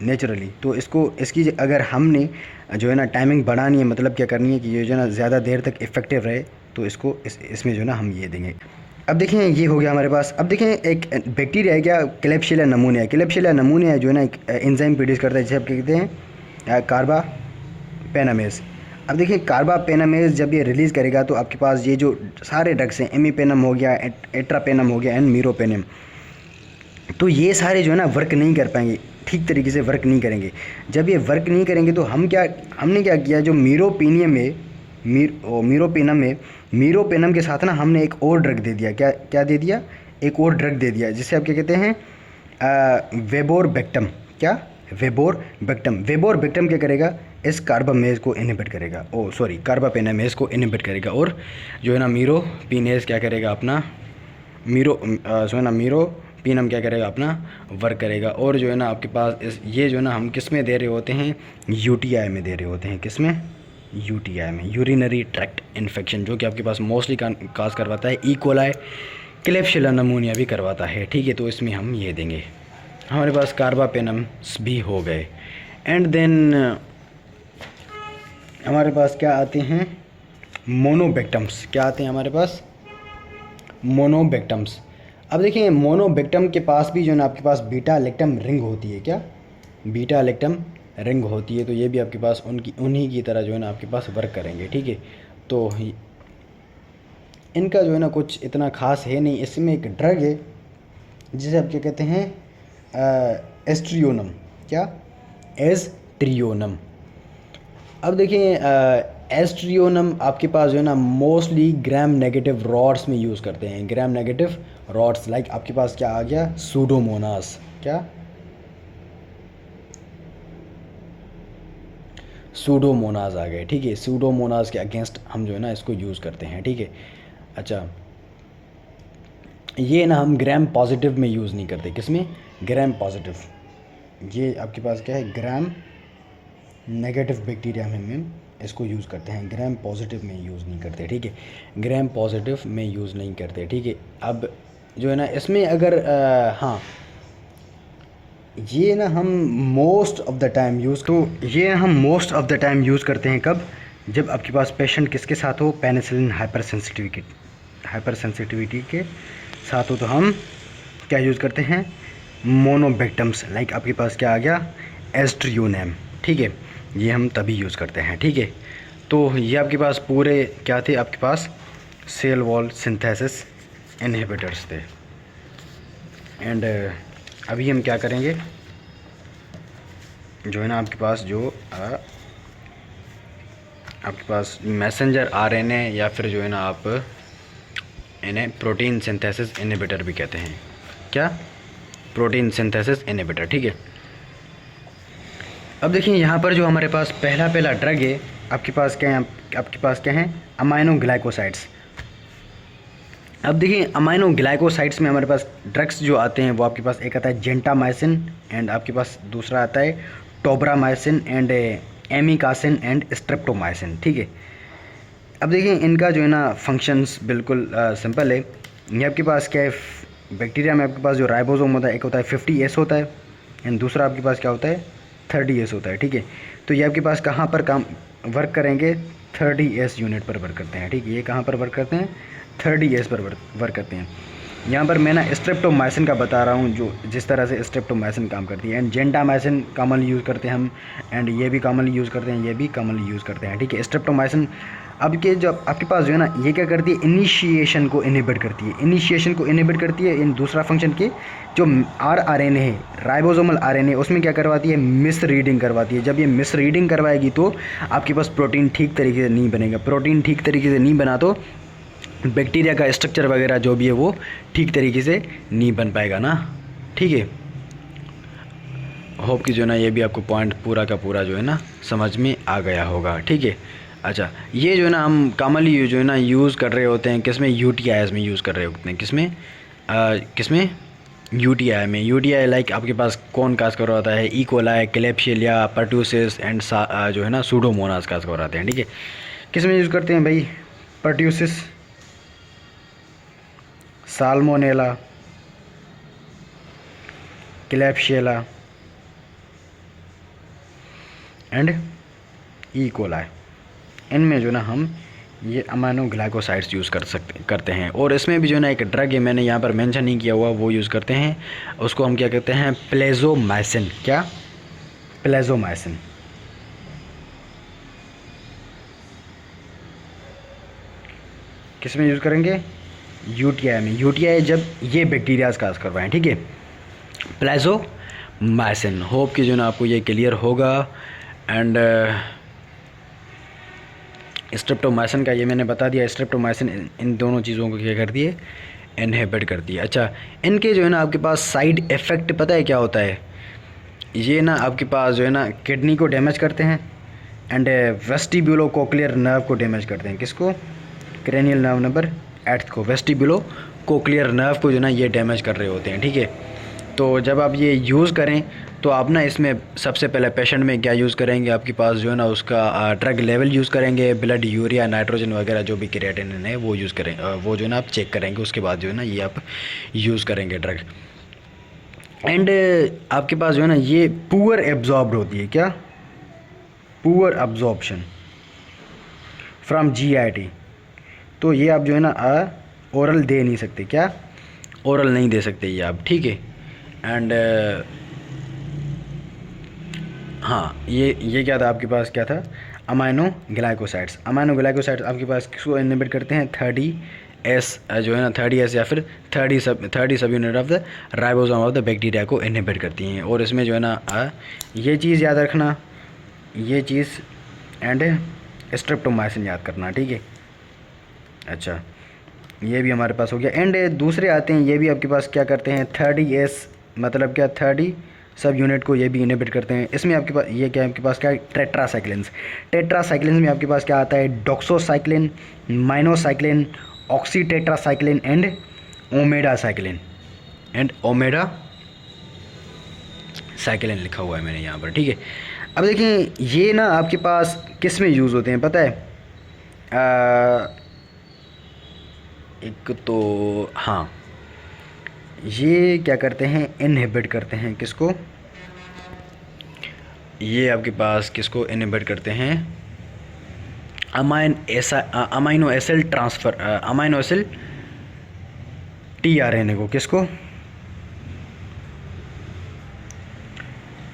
नेचुरली। तो इसकी अगर हमने जो है ना टाइमिंग बढ़ानी है, मतलब क्या करनी है कि ये जो है ना ज़्यादा देर तक इफेक्टिव रहे, तो इसको इसमें जो है ना हम ये देंगे। अब देखें ये हो गया हमारे पास। अब देखें एक बैक्टीरिया है क्या, क्लेब्सिला नमूनिया। क्लेब्सिला नमूनिया जो है ना एक एंजाइम प्रोड्यूस करता है, जिसे आप कहते हैं कार्बापेनामेज। अब देखिए कार्बापेनामेज जब ये रिलीज़ करेगा तो आपके पास ये जो सारे ड्रग्स हैं, एमीपेनम हो गया, एट्रापेनम हो गया एंड मीरोपेनम, तो ये सारे जो है ना वर्क नहीं कर पाएंगे, ठीक तरीके से वर्क नहीं करेंगे। जब ये वर्क नहीं करेंगे तो हमने क्या किया, जो मीरोपेनम के साथ ना हमने एक और ड्रग दे दिया। क्या दे दिया, एक और ड्रग दे दिया, जिसे आप क्या कहते हैं वेबोरबेक्टम। क्या, वेबोरबेक्टम। वेबोरबेक्टम क्या करेगा, इस कार्बामेज को इनहिबिट करेगा, कार्बापेनामेज को इनहिबिट करेगा, और जो है ना मीरोपिनेज क्या करेगा अपना मीरोपिनम क्या करेगा अपना वर्क करेगा। और जो है ना आपके पास ये जो है ना हम किस में दे रहे होते हैं, यूटीआई में दे रहे होते हैं। किस में, यूटीआई में, यूरिनरी ट्रैक्ट इन्फेक्शन, जो कि आपके पास मोस्टली काज करवाता है। ई कोलाई, क्लेब्सिला नमूनिया भी करवाता है, ठीक है। तो इसमें हम ये देंगे। हमारे पास कार्बापेनम्स भी हो गए। एंड देन हमारे पास क्या आते हैं, मोनोबेक्टम्स। क्या आते हैं हमारे पास, मोनोबेक्टम्स। अब देखिए मोनोबेक्टम के पास भी जो है ना आपके पास बीटा लेक्टम रिंग होती है। क्या, बीटा लेक्टम रिंग होती है। तो ये भी आपके पास उन्हीं की तरह जो है ना आपके पास वर्क करेंगे, ठीक है। तो इनका जो है ना कुछ इतना ख़ास है नहीं। इसमें एक ड्रग है जिसे आप क्या कहते हैं, एस्ट्रियोनम। क्या, एस्ट्रियोनम। अब देखिए एस्ट्रियोनम आपके पास जो है ना मोस्टली ग्राम नेगेटिव रॉड्स में यूज़ करते हैं। ग्राम नेगेटिव रॉड्स, लाइक आपके पास क्या आ गया, सूडोमोनास। क्या, सूडोमोनास आ गए, ठीक है। सूडोमोनास के अगेंस्ट हम जो है ना इसको यूज़ करते हैं, ठीक है। अच्छा, ये ना हम ग्राम पॉजिटिव में यूज़ नहीं करते। किसमें, ग्राम पॉजिटिव। ये आपके पास क्या है, ग्राम नेगेटिव बैक्टीरिया में हम इसको यूज़ करते हैं, ग्राम पॉजिटिव में यूज़ नहीं करते, ठीक है। ग्राम पॉजिटिव में यूज़ नहीं करते, ठीक है। अब जो है ना इसमें अगर हाँ, ये ना हम most of the time use करते हैं। कब, जब आपके पास पेशेंट किसके साथ हो, penicillin hyper sensitivity hyper sensitivity के साथ हो तो हम क्या यूज़ करते हैं, मोनोबेक्टम्स। लाइक आपके पास क्या आ गया, एस्ट्रियोनेम, ठीक है, ये हम तभी यूज़ करते हैं, ठीक है। तो ये आपके पास पूरे क्या थे, आपके पास सेल वॉल सिंथेसिस इनहिबिटर्स थे। एंड अभी हम क्या करेंगे, जो है ना आपके पास जो आपके पास मैसेंजर आरएनए या फिर जो है ना आप इन्हें प्रोटीन सिंथेसिस इनहिबिटर भी कहते हैं। क्या, प्रोटीन सिंथेसिस इनहिबिटर, ठीक है। अब देखिए यहाँ पर जो हमारे पास पहला ड्रग है, आपके पास क्या है, आपके पास क्या है, अमाइनो ग्लाइकोसाइड्स। अब देखिए अमाइनो ग्लाइकोसाइड्स में हमारे पास ड्रग्स जो आते हैं वो आपके पास एक आता है जेंटामाइसिन, एंड आपके पास दूसरा आता है tobramycin and amikacin and streptomycin, ठीक है। अब देखिए इनका जो है ना फंक्शंस बिल्कुल सिंपल है। ये आपके पास क्या है, बैक्टीरिया में आपके पास जो राइबोसोम होता है, एक होता है 50S होता है, एंड दूसरा आपके पास क्या होता है 30S होता है, ठीक है। तो ये आपके पास कहाँ पर काम वर्क करेंगे, 30S यूनिट पर वर्क करते हैं, ठीक है। ये कहाँ पर वर्क करते हैं, 30S पर वर्क करते हैं। यहाँ पर मैं ना स्ट्रेप्टोमाइसिन का बता रहा हूँ, जो जिस तरह से स्ट्रेप्टोमाइसिन काम करती है। एंड जेंटामाइसिन कॉमनली यूज़ करते हैं हम, एंड ये भी कॉमनली यूज़ करते हैं, ये भी कॉमनली यूज़ करते हैं, ठीक है। स्ट्रेप्टोमाइसिन अब के जो आपके पास जो है ना, ये क्या करती है, इनिशिएशन को इनहिबिट करती है, इनिशिएशन को इनहिबिट करती है। इन दूसरा फंक्शन के जो आरएनए है, राइबोसोमल आरएनए, उसमें क्या करवाती है, मिस रीडिंग करवाती है। जब ये मिस रीडिंग करवाएगी तो आपके पास प्रोटीन ठीक तरीके से नहीं बनेगा। प्रोटीन ठीक तरीके से नहीं बना तो बैक्टीरिया का स्ट्रक्चर वगैरह जो भी है वो ठीक तरीके से नहीं बन पाएगा ना, ठीक है। होप कि जो है ना ये भी आपको पॉइंट पूरा का पूरा जो है ना समझ में आ गया होगा, ठीक है। अच्छा, ये जो है ना हम कॉमनली जो है ना यूज़ कर रहे होते हैं किसमें, यूटीआईज में यूज़ कर रहे होते हैं, किसमें यूटीआई में। यूटीआई लाइक आपके पास कौन काज करवाता है, ई कोलाई, क्लेब्सियला, पर्ट्यूसिस एंड जो है ना सूडोमोनास काज करवाते हैं, ठीक है। किस में यूज़ करते हैं भाई, pertussis, Salmonella, Klebsiella and E coli, इनमें जो ना हम ये अमाइनो ग्लाइकोसाइड्स यूज़ करते हैं। और इसमें भी जो ना एक ड्रग है, मैंने यहाँ पर मेंशन नहीं किया हुआ, वो यूज़ करते हैं। उसको हम क्या कहते हैं, प्लेजोमाइसिन। क्या, प्लेजोमाइसिन। किस में यूज़ करेंगे, यूटीआई में। यूटीआई जब ये बैक्टीरियाज काज करवाएं, ठीक है, प्लेजोमाइसिन। होप कि जो ना आपको ये क्लियर होगा। एंड स्ट्रेप्टोमाइसिन का ये मैंने बता दिया। स्ट्रेप्टोमाइसिन इन दोनों चीज़ों को क्या करती है, इनहिबिट करती है। अच्छा, इनके जो है ना आपके पास साइड इफ़ेक्ट पता है क्या होता है, ये ना आपके पास जो है ना किडनी को डैमेज करते हैं, एंड वेस्टिब्यूलो कोक्लियर नर्व को डैमेज करते हैं। किसको, क्रेनियल नर्व नंबर 8 को, वेस्टिब्यूलो कोक्लियर नर्व को जो ना ये डैमेज कर रहे होते हैं, ठीक है। तो जब आप ये यूज़ करें तो आप ना इसमें सबसे पहले पेशेंट में क्या यूज़ करेंगे, आपके पास जो है ना उसका ड्रग लेवल यूज़ करेंगे, ब्लड यूरिया, नाइट्रोजन वगैरह जो भी क्रिएटिनिन है वो यूज़ करें, वो जो है ना आप चेक करेंगे। उसके बाद जो है ना ये आप यूज़ करेंगे ड्रग। एंड आपके पास जो है ना ये पुअर एब्जॉर्ब्ड होती है। क्या, पुअर अब्जॉर्प्शन फ्रॉम जीआईटी। तो ये आप जो है ना ओरल दे नहीं सकते। क्या, ओरल नहीं दे सकते ये आप, ठीक है। एंड हाँ, ये क्या था आपके पास, क्या था, अमाइनो ग्लाइकोसाइड्स। अमाइनो ग्लाइकोसाइड्स आपके पास किसको इनहिबिट करते हैं, 30S जो है ना 30S या फिर 30 सब unit of the ribosome of the bacteria को इनहिबिट करती हैं। और इसमें जो है ना ये चीज़ याद रखना, ये चीज़ एंड स्ट्रेप्टोमाइसिन याद करना, ठीक है। अच्छा, ये भी हमारे पास हो गया। एंड दूसरे आते हैं, ये भी आपके पास क्या करते हैं, 30S मतलब क्या, 30 सब यूनिट को ये भी इनहिबिट करते हैं। इसमें आपके पास ये क्या है, आपके पास क्या है, टेट्रासाइक्लिन्स। टेट्रासाइक्लिन्स में आपके पास क्या आता है, डॉक्सोसाइक्लिन, माइनोसाइक्लिन, ऑक्सीटेट्रासाइक्लिन एंड ओमेडासाइक्लिन। एंड ओमेडा साइक्लिन लिखा हुआ है मैंने यहाँ पर, ठीक है। अब देखिए ये ना आपके पास किस में यूज़ होते हैं पता है, एक तो हाँ, ये क्या करते हैं, इनहिबिट करते हैं। किसको, ये आपके पास किसको इनहिबिट करते हैं, amino acid transfer, amino acid tRNA को, किसको,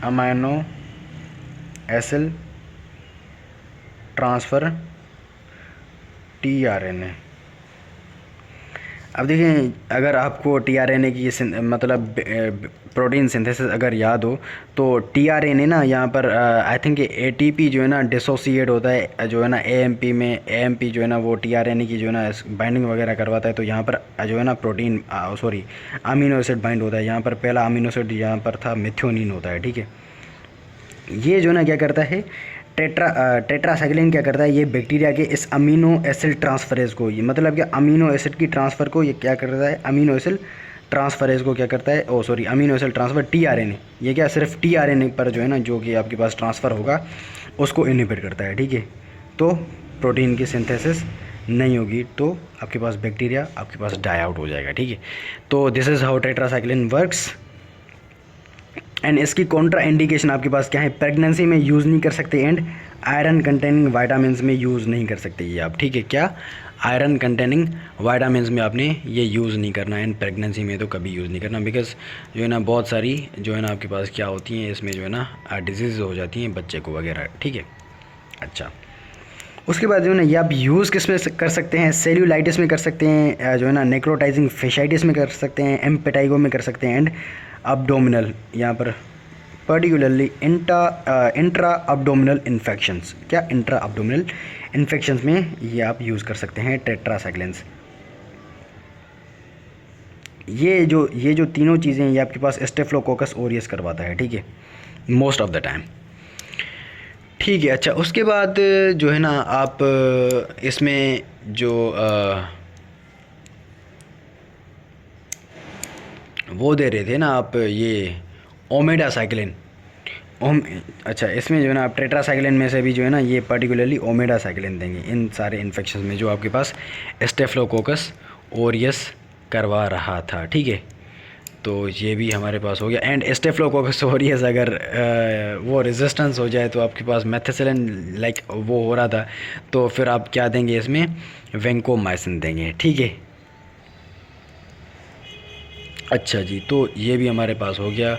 अमाइनो एसिड ट्रांसफ़र टीआरएनए। अब देखिए, अगर आपको टीआरएनए की मतलब प्रोटीन सिंथेसिस अगर याद हो तो टीआरएनए ना यहाँ पर आई थिंक एटीपी जो है ना डिसोसिएट होता है जो है ना एएमपी में। एएमपी जो है ना वो टीआरएनए की जो है ना बाइंडिंग वगैरह करवाता है, तो यहाँ पर जो है ना protein sorry amino acid bind होता है। यहाँ पर पहला अमीनो एसिड यहाँ पर था मेथियोनिन होता है, ठीक है। ये जो ना क्या करता है, टेट्रासाइक्लिन क्या करता है, ये बैक्टीरिया के इस अमीनो एसिड ट्रांसफरेज को, ये मतलब क्या अमीनो एसिड की ट्रांसफ़र को ये क्या करता है, अमीनो एसिड ट्रांसफरेज को क्या करता है, अमीनो एसिड ट्रांसफ़र टीआरएनए, ये क्या सिर्फ टीआरएनए पर जो है ना जो कि आपके पास ट्रांसफ़र होगा उसको इनहिबिट करता है, ठीक है। तो प्रोटीन की सिंथेसिस नहीं होगी तो आपके पास बैक्टीरिया आपके पास डाई आउट हो जाएगा, ठीक है। तो this is how tetracycline works. And इसकी कॉन्ट्रा इंडिकेशन आपके पास क्या है, प्रेगनेंसी में यूज़ नहीं कर सकते एंड आयरन कंटेनिंग वाइटामिन में यूज़ नहीं कर सकते ये आप, ठीक है। क्या, आयरन कंटेनिंग वाइटामिन में आपने ये यूज़ नहीं करना एंड प्रेगनेंसी में तो कभी यूज़ नहीं करना, बिकॉज जो है ना बहुत सारी जो है ना आपके पास क्या होती हैं इसमें जो है ना डिजीज़ हो जाती हैं बच्चे को वगैरह, ठीक है। अच्छा, उसके बाद जो है ना ये आप यूज़ किस में कर सकते हैं, सेल्यूलाइटिस में कर सकते हैं, जो है ना नेक्रोटाइजिंग फेशाइटिस में कर सकते हैं, एम्पेटाइगो में कर सकते हैं एंड अब्डोमिनल, यहाँ पर पर्टिकुलरली इंट्रा अब्डोमिनल इन्फेक्शंस, क्या इंट्रा अब्डोमिनल इन्फेक्शंस में ये आप यूज़ कर सकते हैं टेट्रासाइक्लिन्स। ये जो तीनों चीज़ें ये आपके पास स्टेफिलोकोकस ओरियस करवाता है, ठीक है, मोस्ट ऑफ द टाइम, ठीक है। अच्छा, उसके बाद जो है ना आप इसमें जो वो दे रहे थे ना आप, ये ओमेडासाइक्लिन, अच्छा इसमें जो है ना आप टेट्रासाइक्लिन में से भी जो है ना ये पर्टिकुलरली ओमेडासाइक्लिन देंगे इन सारे इन्फेक्शन में जो आपके पास स्टेफिलोकोकस ओरियस करवा रहा था, ठीक है। तो ये भी हमारे पास हो गया एंड स्टेफिलोकोकस ओरियस अगर वो रेजिस्टेंस हो जाए तो आपके पास मेथिसिलिन लाइक वो हो रहा था, तो फिर आप क्या देंगे इसमें, वेंकोमाइसिन देंगे, ठीक है। अच्छा जी, तो ये भी हमारे पास हो गया।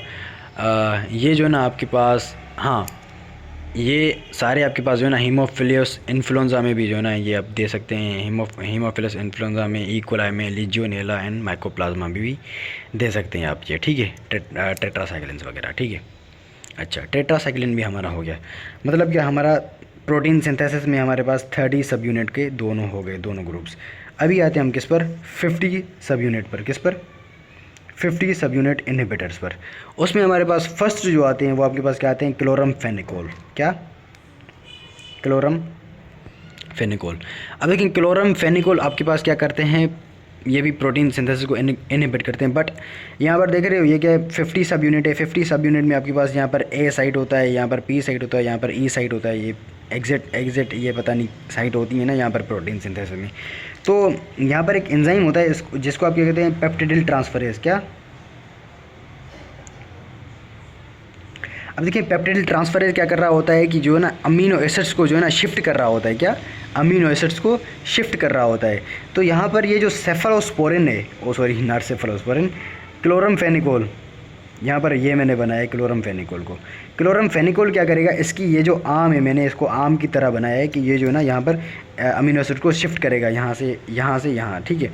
ये जो है ना आपके पास, हाँ ये सारे आपके पास जो है ना हीमोफिलियस इन्फ्लुएंजा में भी जो है ना ये आप दे सकते हैं, हीमोफिलस इन्फ्लुएंजा में, इकोलाई में, लीजियोनेला एंड माइकोप्लाज्मा में भी दे सकते हैं आप ये, ठीक है, टेट्रासाइक्लिन्स वगैरह, ठीक है। अच्छा, टेट्रासाइक्लिन भी हमारा हो गया, मतलब कि हमारा प्रोटीन सिंथेसिस में हमारे पास 30 सब यूनिट के दोनों हो गए, दोनों ग्रुप्स। अभी आते हैं हम किस पर, 50 सब यूनिट पर, किस पर, 50 सब यूनिट इनहिबिटर्स पर। उसमें हमारे पास फर्स्ट जो आते हैं वो आपके पास क्या आते हैं, क्लोरमफेनिकोल, क्या, क्लोरमफेनिकोल। अब देखिए क्लोरमफेनिकोल आपके पास क्या करते हैं, ये भी प्रोटीन सिंथेसिस को इनहिबिट करते हैं, बट यहाँ पर देख रहे हो ये क्या है, 50 सब यूनिट है। 50 सब यूनिट में आपके पास यहाँ पर ए साइट होता है, यहाँ पर पी साइट होता है, यहाँ पर ई साइट होता है, ये एग्जिट ये पता नहीं साइट होती है ना यहाँ पर प्रोटीन सिंथेसिस में। तो यहाँ पर एक एंजाइम होता है जिसको आप क्या कहते हैं, पेप्टिडिल ट्रांसफरेज, क्या। अब देखिए पेप्टिडिल ट्रांसफरेज क्या कर रहा होता है कि जो है ना अमीनो एसिड्स को जो है ना शिफ्ट कर रहा होता है, क्या, अमीनो एसिड्स को शिफ्ट कर रहा होता है। तो यहाँ पर ये जो सेफलोस्पोरिन है, नॉट सेफलोस्पोरिन, क्लोरमफेनिकोल, यहाँ पर ये मैंने बनाया है क्लोरमफेनिकोल को। क्लोरमफेनिकोल क्या करेगा, इसकी ये जो आम है, मैंने इसको आम की तरह बनाया है कि ये जो है ना यहाँ पर अमीनो एसिड को शिफ्ट करेगा यहाँ से यहाँ, ठीक है।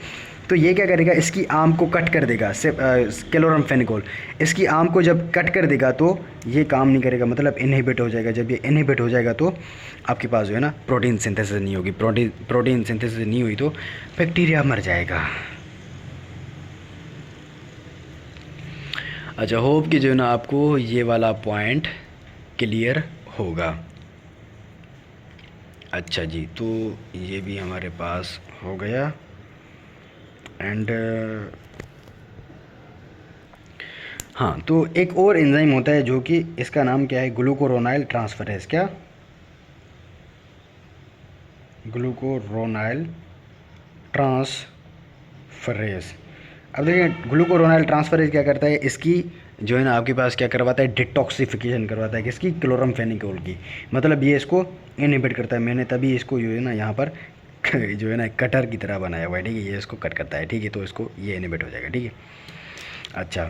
तो ये क्या करेगा, इसकी आम को कट कर देगा, क्लोरमफेनिकोल इसकी आम को जब कट कर देगा तो ये काम नहीं करेगा, मतलब इनहिबिट हो जाएगा। जब ये इनहिबिट हो जाएगा तो आपके पास जो है ना प्रोटीन सिंथेसिस नहीं होगी, प्रोटीन सिंथेसिस नहीं हुई तो बैक्टीरिया मर जाएगा। अच्छा, होप कि जो है ना आपको ये वाला पॉइंट क्लियर होगा। अच्छा जी, तो ये भी हमारे पास हो गया एंड हाँ, तो एक और एंजाइम होता है जो कि इसका नाम क्या है, ग्लूकोरोनाइल ट्रांसफरेज, क्या, ग्लूकोरोनाइल ट्रांसफरेज। अब देखिए ग्लूकोरोनाइल ट्रांसफरेज क्या करता है, इसकी जो है ना आपके पास क्या करवाता है, डिटॉक्सिफिकेशन करवाता है, किसकी, क्लोरमफेनिकोल की, मतलब ये इसको इनहिबिट करता है। मैंने तभी इसको जो है ना यहाँ पर जो है ना कटर की तरह बनाया हुआ है, ठीक है, ये इसको कट करता है, ठीक है, तो इसको ये इनिबिट हो जाएगा, ठीक है। अच्छा,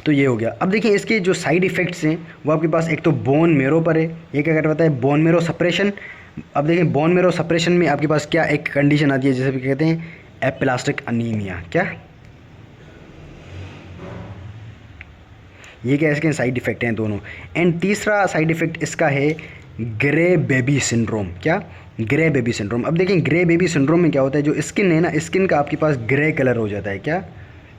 तो ये हो गया। अब देखिए इसके जो साइड इफ़ेक्ट्स हैं वो आपके पास एक तो बोन मेरो पर है, ये क्या करवाता है, बोन मेरो सप्रेशन। अब देखिए बोन मेरो सप्रेशन में आपके पास क्या एक कंडीशन आती है जिसे भी कहते हैं एप्लास्टिक अनीमिया। क्या ये क्या इसके साइड इफ़ेक्ट हैं दोनों। एंड तीसरा साइड इफ़ेक्ट इसका है ग्रे बेबी सिंड्रोम। क्या, ग्रे बेबी सिंड्रोम। अब देखिए ग्रे बेबी सिंड्रोम में क्या होता है, जो स्किन है ना, स्किन का आपके पास ग्रे कलर हो जाता है। क्या,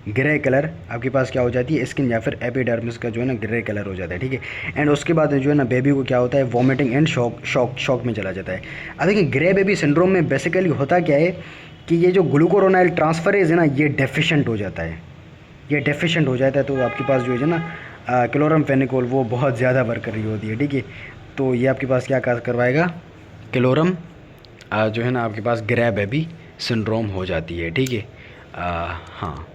ग्रे कलर आपके पास क्या हो जाती है, स्किन या फिर एपिडर्मिस का जो है ना ग्रे कलर हो जाता है, ठीक है। एंड उसके बाद जो है ना बेबी को क्या होता है, वॉमिटिंग एंड शॉक में चला जाता है। अब देखिए ग्रे बेबी सिंड्रोम में बेसिकली होता क्या है कि ये जो ग्लूकोरोनाइल ट्रांसफरेज है ना, ये डेफिशिएंट हो जाता है, ये डेफिशिएंट हो जाता है। तो आपके पास जो है ना क्लोरमफेनिकोल वो बहुत ज़्यादा वर्क कर रही होती है, ठीक है। तो ये आपके पास क्या करवाएगा, क्लोरम जो है ना आपके पास ग्रे बेबी सिंड्रोम हो जाती है, ठीक है। हाँ,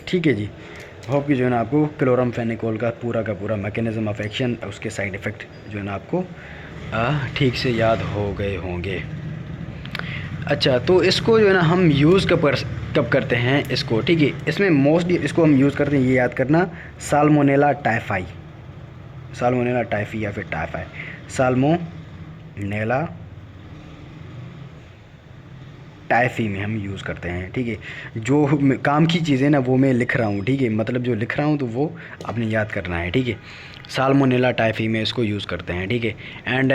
ठीक है जी। होप कि जो है ना आपको क्लोरमफेनिकोल का पूरा मैकेनिज्म ऑफ एक्शन, उसके साइड इफ़ेक्ट जो है ना आपको ठीक से याद हो गए होंगे। अच्छा, तो इसको जो है ना हम यूज़ कब करते हैं इसको, ठीक है। इसमें मोस्टली इसको हम यूज़ करते हैं, ये याद करना, साल्मोनेला टाइफाई, साल्मोनेला टाइफी या फिर टाइफाई, साल्मोनेला टाइफी में हम यूज़ करते हैं, ठीक है। जो काम की चीज़ें ना वो मैं लिख रहा हूँ, ठीक है, मतलब जो लिख रहा हूँ तो वो आपने याद करना है, ठीक है। साल्मोनेला टाइफी में इसको यूज़ करते हैं, ठीक है। एंड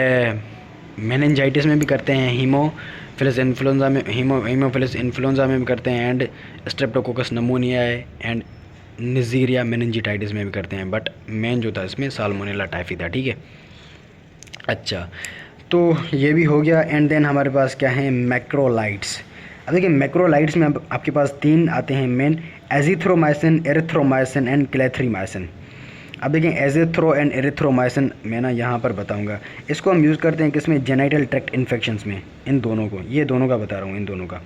मेनिंजाइटिस में भी करते हैं, हीमोफिलस इन्फ्लुएंजा में, हीमोफिलस इन्फ्लुएंजा में भी करते हैं, एंड स्ट्रेप्टोकोकस नमोनिया है, एंड निजीरिया मेनिंजिटाइटिस में भी करते हैं। बट मेन जो था इसमें साल्मोनेला टाइफी था, ठीक है। अच्छा, तो ये भी हो गया। एंड देन हमारे पास क्या है, मैक्रोलाइट्स। अब देखिए मैक्रोलाइट्स में आपके पास 3 आते हैं मेन, एजिथ्रोमाइसिन, एरिथ्रोमाइसिन एंड क्लेथ्रीमाइसिन। अब देखिए एजिथ्रो एंड एरिथ्रोमाइसिन मैं ना यहाँ पर बताऊँगा। इसको हम यूज़ करते हैं किसमें, जेनाइटल ट्रैक्ट इन्फेक्शंस में, इन दोनों को, ये दोनों का बता रहा हूँ, इन दोनों का,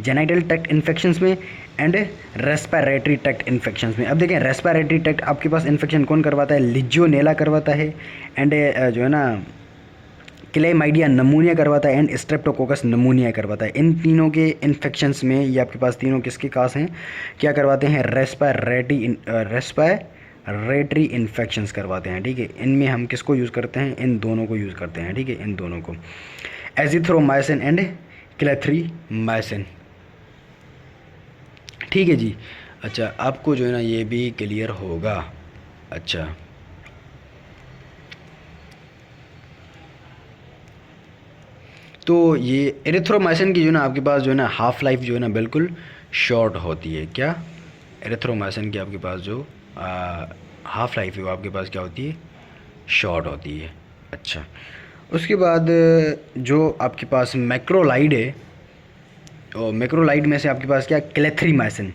जेनाइटल ट्रैक्ट इन्फेक्शंस में एंड रेस्पिरेटरी ट्रैक्ट इन्फेक्शंस में। अब देखें रेस्पिरेटरी ट्रैक्ट आपके पास इन्फेक्शन कौन करवाता है, लिजियोनेला करवाता है, एंड जो है ना क्लेमाइडिया नमूनिया करवाता है, एंड स्ट्रेप्टोकोकस नमूनिया करवाता है। इन तीनों के इन्फेक्शंस में ये आपके पास तीनों किसके कास हैं, क्या करवाते हैं, रेस्पिरेटरी इन्फेक्शंस करवाते हैं, ठीक है। इनमें हम किसको यूज़ करते हैं, इन दोनों को यूज़ करते हैं, ठीक है, इन दोनों को, एजिथ्रोमाइसिन एंड क्लेथ्रीमाइसिन, ठीक है जी। अच्छा, आपको जो है ना ये भी क्लियर होगा। अच्छा, तो ये एरिथ्रोमाइसिन की जो है ना आपके पास जो है ना हाफ़ लाइफ जो है ना बिल्कुल शॉर्ट होती है। क्या, एरिथ्रोमाइसिन की आपके पास जो हाफ़ लाइफ है वो आपके पास क्या होती है, शॉर्ट होती है। अच्छा, उसके बाद जो आपके पास मैक्रोलाइड है, और मैक्रोलाइड में से आपके पास क्या, क्लेथ्रीमाइसिन।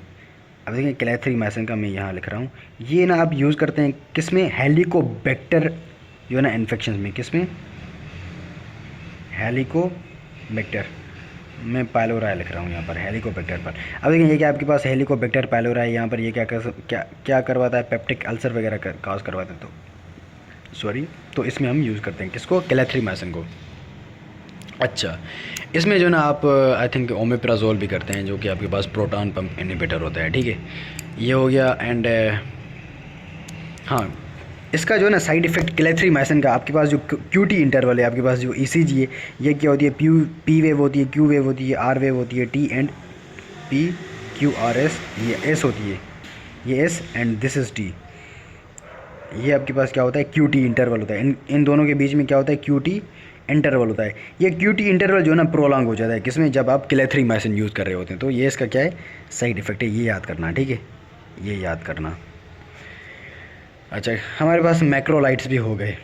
अब देखिए क्लेथ्रीमाइसिन का मैं यहाँ लिख रहा हूँ, ये ना आप यूज़ करते हैं किसमें, हेलिकोबैक्टर जो है ना इन्फेक्शन में, किसमें, हेलिकोबैक्टर, मैं पाइलोराई लिख रहा हूँ यहाँ पर, हेलिकोबैक्टर पर। अब देखिए ये क्या आपके पास हेलिकोबैक्टर पाइलोराई, यहाँ पर ये क्या करवाता है, पेप्टिक अल्सर वगैरह काज करवाता है, तो सॉरी, तो इसमें हम यूज़ करते हैं किसको, क्लेथ्रीमाइसिन को। अच्छा, इसमें जो ना आप आई थिंक ओमेप्राजोल भी करते हैं, जो कि आपके पास प्रोटॉन पंप इनहिबिटर होता है, ठीक है, ये हो गया। एंड हाँ, इसका जो है ना साइड इफ़ेक्ट क्लेथ्रीमाइसिन का, आपके पास जो क्यूटी इंटरवल है, आपके पास जो ईसीजी है, ये क्या होती है, पी वेव होती है, क्यू वेव होती है, आर वेव होती है, T and P Q R S, ये एस होती है, ये S and this is T. ये आपके पास क्या होता है, क्यूटी इंटरवल होता है, इन दोनों के बीच में क्या होता है, क्यूटी इंटरवल होता है। ये क्यूटी इंटरवल जो है ना प्रोलॉन्ग हो जाता है किसमें, जब आप क्लेथ्रीमाइसिन यूज़ कर रहे होते हैं। तो ये इसका क्या है, साइड इफ़ेक्ट है, ये याद करना, ठीक है, ये याद करना। अच्छा, हमारे पास मैक्रोलाइट्स भी हो गए।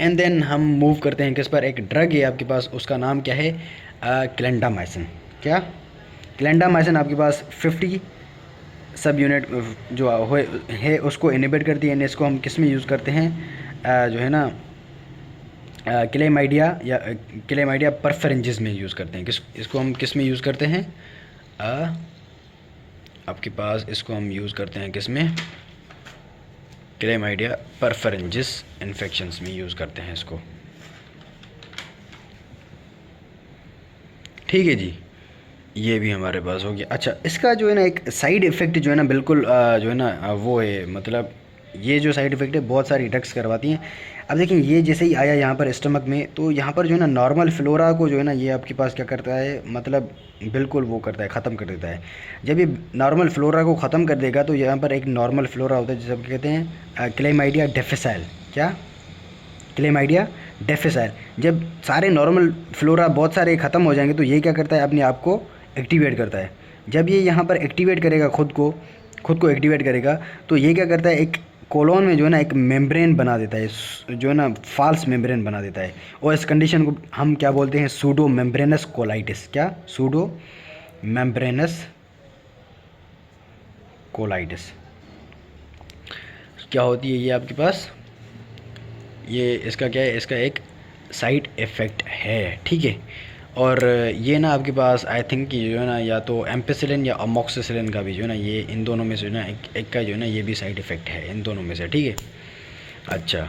एंड देन हम मूव करते हैं किस पर, एक ड्रग है आपके पास, उसका नाम क्या है, क्लेंडामाइसिन। क्या, क्लेंडामाइसिन आपके पास 50 सब यूनिट जो है उसको इनिबिट करती है। इसको हम किस में यूज़ करते हैं, जो है ना क्लेमाइडिया परफेरेंजिस में यूज़ करते हैं। इसको हम किस में यूज़ करते हैं, आपके पास इसको हम यूज़ करते हैं किस में, क्लेमाइडिया परफेरेंजिस इन्फेक्शंस में यूज़ करते हैं इसको। ठीक है जी, ये भी हमारे पास हो गया। अच्छा, इसका जो है ना एक साइड इफ़ेक्ट जो है ना बिल्कुल जो है ना वो है, मतलब ये जो साइड इफ़ेक्ट है बहुत सारी ड्रग्स करवाती हैं। अब देखिए ये जैसे ही आया यहाँ पर स्टमक में, तो यहाँ पर जो है ना नॉर्मल फ्लोरा को जो है ना ये आपके पास क्या करता है, मतलब बिल्कुल वो करता है, ख़त्म कर देता है। जब ये नॉर्मल फ्लोरा को ख़त्म कर देगा तो यहाँ पर एक नॉर्मल फ्लोरा होता है जिसे हम कहते हैं क्लेमाइडिया डिफिसाइल। क्या? क्लेमाइडिया डेफिसाइल। जब सारे नॉर्मल फ्लोरा बहुत सारे ख़त्म हो जाएंगे तो ये क्या करता है, अपने आप को एक्टिवेट करता है। जब ये यहाँ पर एक्टिवेट करेगा खुद को एक्टिवेट करेगा, तो ये क्या करता है, एक कोलोन में जो है ना एक मेम्ब्रेन बना देता है, जो है ना फॉल्स मेम्ब्रेन बना देता है। और इस कंडीशन को हम क्या बोलते हैं, सूडो मेम्ब्रेनस कोलाइटिस। क्या? सूडो मेम्ब्रेनस कोलाइटिस क्या होती है ये आपके पास, ये इसका क्या है, इसका एक साइड इफ़ेक्ट है। ठीक है, और ये ना आपके पास आई थिंक कि जो है ना या तो एम्पेसिलिन या अमोक्सिसिलिन का भी जो है ना, ये इन दोनों में से जो है ना एक का जो है ना ये भी साइड इफ़ेक्ट है इन दोनों में से। ठीक है, अच्छा,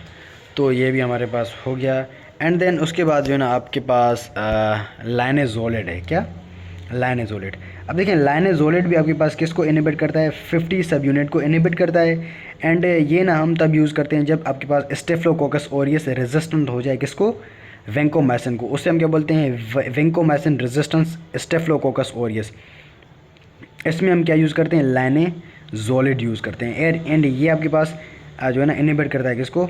तो ये भी हमारे पास हो गया। एंड देन उसके बाद जो है ना आपके पास लाइनेज़ोलिड है। क्या? लाइनेज़ोलिड। अब देखिए लाइनेज़ोलिड भी आपके पास किसको इनहिबिट करता है, 50 सब यूनिट को इनहिबिट करता है। एंड ये ना हम तब यूज़ करते हैं जब आपके पास स्टेफिलोकोकस ऑरियस रेजिस्टेंट हो जाए, किसको? वेंकोमाइसिन को। उससे हम क्या बोलते हैं, वेंकोमाइसिन रेजिस्टेंस स्टेफिलोकोकस ऑरियस। इसमें हम क्या यूज़ करते हैं, लाइनेज़ोलिड यूज़ करते हैं। एंड ये आपके पास जो है ना इनहिबिट करता है किसको,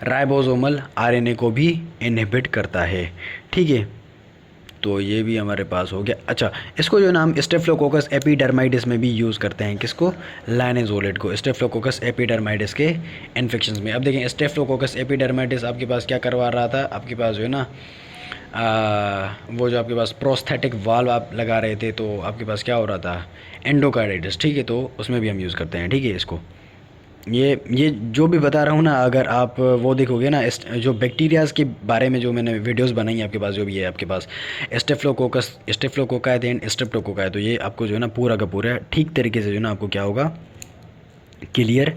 राइबोसोमल आरएनए को भी इनहिबिट करता है। ठीक है, तो ये भी हमारे पास हो गया। अच्छा, इसको जो है ना हम स्टेफिलोकोकस एपिडर्माइटिस में भी यूज़ करते हैं, किसको? लाइनेज़ोलिड को, स्टेफिलोकोकस एपिडर्माइटिस के इन्फेक्शंस में। अब देखें स्टेफिलोकोकस एपिडर्माइटिस आपके पास क्या करवा रहा था, आपके पास जो है ना वो जो आपके पास प्रोस्थेटिक वाल्व आप लगा रहे थे, तो आपके पास क्या हो रहा था, एंडोकार्डाइटिस। ठीक है, तो उसमें भी हम यूज़ करते हैं। ठीक है, इसको ये जो भी बता रहा हूँ ना, अगर आप वो देखोगे ना, जो बैक्टीरियाज़ के बारे में जो मैंने वीडियोस बनाई आपके पास, जो भी है आपके पास स्टेफिलोकोकाई एंड स्ट्रेप्टोकोकाई, तो ये आपको जो है ना पूरा का पूरा ठीक तरीके से जो है ना आपको क्या होगा, क्लियर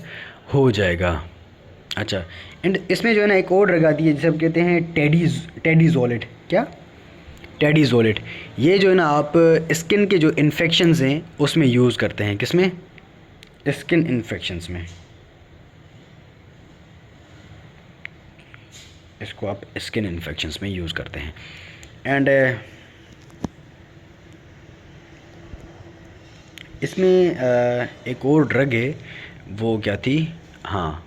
हो जाएगा। अच्छा, एंड इसमें जो है ना एक और ड्रग आती है जिसे हम कहते हैं टेडीजोलिड। क्या? टेडीजोलिड। ये जो है ना आप स्किन के जो इन्फेक्शंस हैं उसमें यूज़ करते हैं, किसमें? स्किन इन्फेक्शंस में। इसको आप स्किन इन्फेक्शंस में यूज़ करते हैं। एंड इसमें एक और ड्रग है, वो क्या थी, हाँ,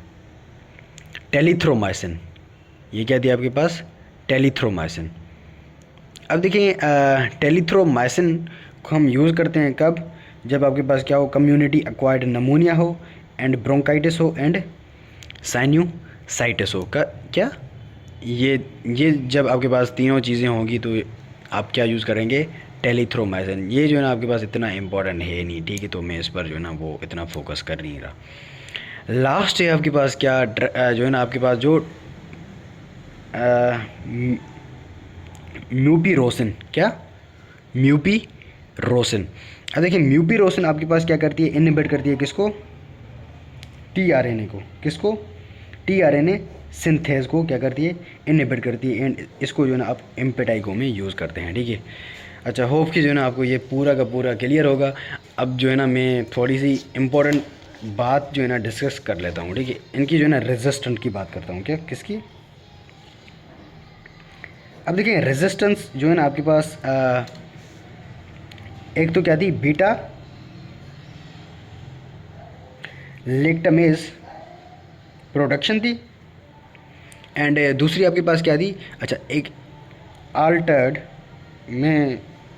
टेलिथ्रोमाइसिन। ये क्या थी आपके पास, टेलिथ्रोमाइसिन। अब देखिए टेलिथ्रोमाइसिन को हम यूज़ करते हैं कब, जब आपके पास क्या हो, कम्युनिटी एक्वायर्ड नमूनिया हो, एंड ब्रोंकाइटिस हो, एंड साइनुसाइटिस हो। का क्या, ये जब आपके पास तीनों चीज़ें होंगी तो आप क्या यूज़ करेंगे, टेलिथ्रोमाइसिन। ये जो है ना आपके पास इतना इम्पोर्टेंट है नहीं। ठीक है, तो मैं इस पर जो है ना वो इतना फोकस कर नहीं रहा। लास्ट है आपके पास क्या, जो है ना आपके पास जो म्यूपीरोसिन। क्या? म्यूपीरोसिन। अब देखिए म्यूपीरोसिन आपके पास क्या करती है, इनहिबिट करती है किसको, टीआरएनए को। किसको? टीआरएनए सिंथेज को क्या करती है, इनहिबिट करती है। एंड इसको जो है ना आप एम्पेटाइको में यूज़ करते हैं। ठीक है, अच्छा, होप कि जो है ना आपको ये पूरा का पूरा क्लियर होगा। अब जो है ना मैं थोड़ी सी इम्पोर्टेंट बात जो है ना डिस्कस कर लेता हूँ। ठीक है, इनकी जो है ना रेजिस्टेंट की बात करता हूँ। क्या? किसकी? अब देखिए रेजिस्टेंस जो है ना आपके पास एक तो क्या थी, बीटा लेक्टमेज प्रोडक्शन थी। एंड दूसरी आपके पास क्या थी, अच्छा, एक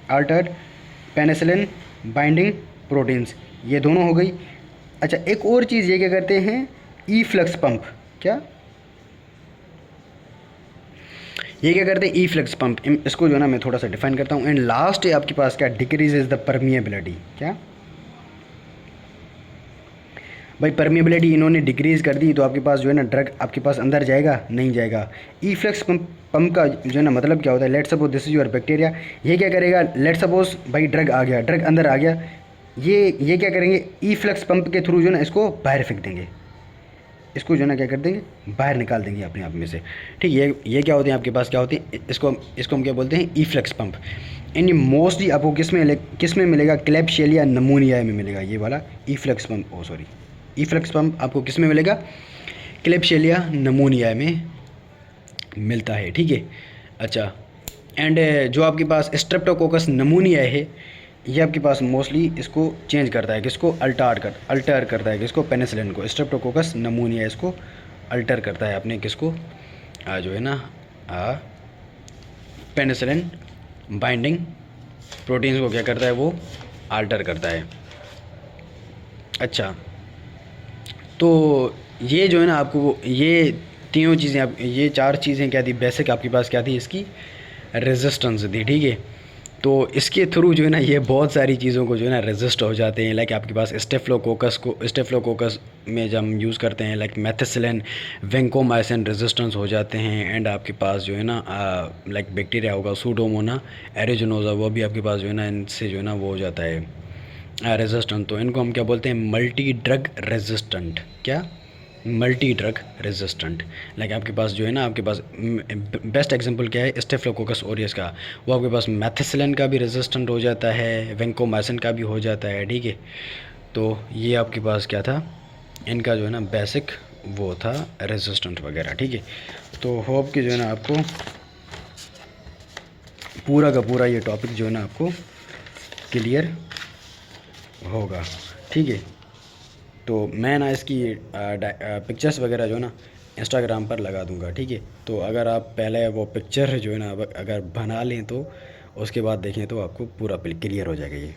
अल्टर्ड पेनिसिलिन बाइंडिंग प्रोटीन्स, ये दोनों हो गई। अच्छा, एक और चीज़ ये क्या करते हैं, ई फ्लक्स पंप। क्या? ये क्या करते हैं, ई फ्लक्स पंप। इसको जो है ना मैं थोड़ा सा डिफाइन करता हूँ। एंड लास्ट है आपके पास क्या, डिक्रीज इज द परमिएबिलिटी। क्या भाई, परमिएबिलिटी इन्होंने डिक्रीज़ कर दी तो आपके पास जो है ना ड्रग आपके पास अंदर जाएगा, नहीं जाएगा। ई फ्लक्स पंप का जो है ना मतलब क्या होता है, let suppose this is your bacteria. ये क्या करेगा, लेट सपोज भाई ड्रग आ गया, ड्रग अंदर आ गया, ये क्या करेंगे, ई फ्लक्स पंप के थ्रू जो है ना इसको बाहर फेंक देंगे। इसको जो है ना क्या कर देंगे, बाहर निकाल देंगे अपने आप में से। ठीक, ये क्या होते हैं आपके पास, क्या होते हैं, इसको हम क्या बोलते हैं, ईफ्लक्स पंप। इन मोस्टली आपको किस में मिलेगा, क्लेब्सियलिया नमूनिया में मिलेगा ये वाला ईफ्लक्स पंप। ओ सॉरी, ईफ्लक्स पंप आपको किस में मिलेगा, क्लेब्सियलिया नमूनिया में मिलता है। ठीक है, अच्छा। एंड जो आपके पास स्ट्रेप्टोकोकस नमूनिया है, ये आपके पास मोस्टली इसको चेंज करता है, किसको, अल्टर करता है, किसको, पेनिसिलिन को। स्ट्रेप्टोकोकस नमूनिया इसको अल्टर करता है अपने किसको, जो है ना पेनिसिलिन बाइंडिंग प्रोटीन्स को क्या करता है, वो अल्टर करता है। अच्छा, तो ये जो है ना आपको ये तीनों चीज़ें, आप ये 4 चीज़ें क्या थी, बेसिक आपके पास क्या थी, इसकी रेजिस्टेंस थी। ठीक है, तो इसके थ्रू जो है ना ये बहुत सारी चीज़ों को जो है ना रेजिस्ट हो जाते हैं। लाइक आपके पास स्टेफ्लोकोकस में जब हम यूज़ करते हैं, लाइक मेथिसिलिन, वेंकोमाइसिन रेजिस्टेंस हो जाते हैं। एंड आपके पास जो है ना लाइक बैक्टीरिया होगा सूडोमोना एरिजिनोसा, वो भी आपके पास जो है ना इनसे जो है ना वो हो जाता है रेजिस्टेंट। तो इनको हम क्या बोलते हैं, मल्टी ड्रग रेजिस्टेंट। क्या, मल्टी ड्रग रेजिस्टेंट। लाइक आपके पास जो है ना, आपके पास बेस्ट एग्जांपल क्या है, स्टेफ्लोकोकस ऑरियस का, वो आपके पास मेथिसिलिन का भी रेजिस्टेंट हो जाता है, वेंकोमाइसिन का भी हो जाता है। ठीक है, तो ये आपके पास क्या था, इनका जो है ना बेसिक वो था रेजिस्टेंट वगैरह। ठीक है, तो होप कि जो है ना आपको पूरा का पूरा ये टॉपिक जो है ना आपको क्लियर होगा। ठीक है, तो मैं ना इसकी पिक्चर्स वगैरह जो है ना इंस्टाग्राम पर लगा दूंगा। ठीक है, तो अगर आप पहले वो पिक्चर जो है ना अगर बना लें तो उसके बाद देखें तो आपको पूरा क्लियर हो जाएगा ये।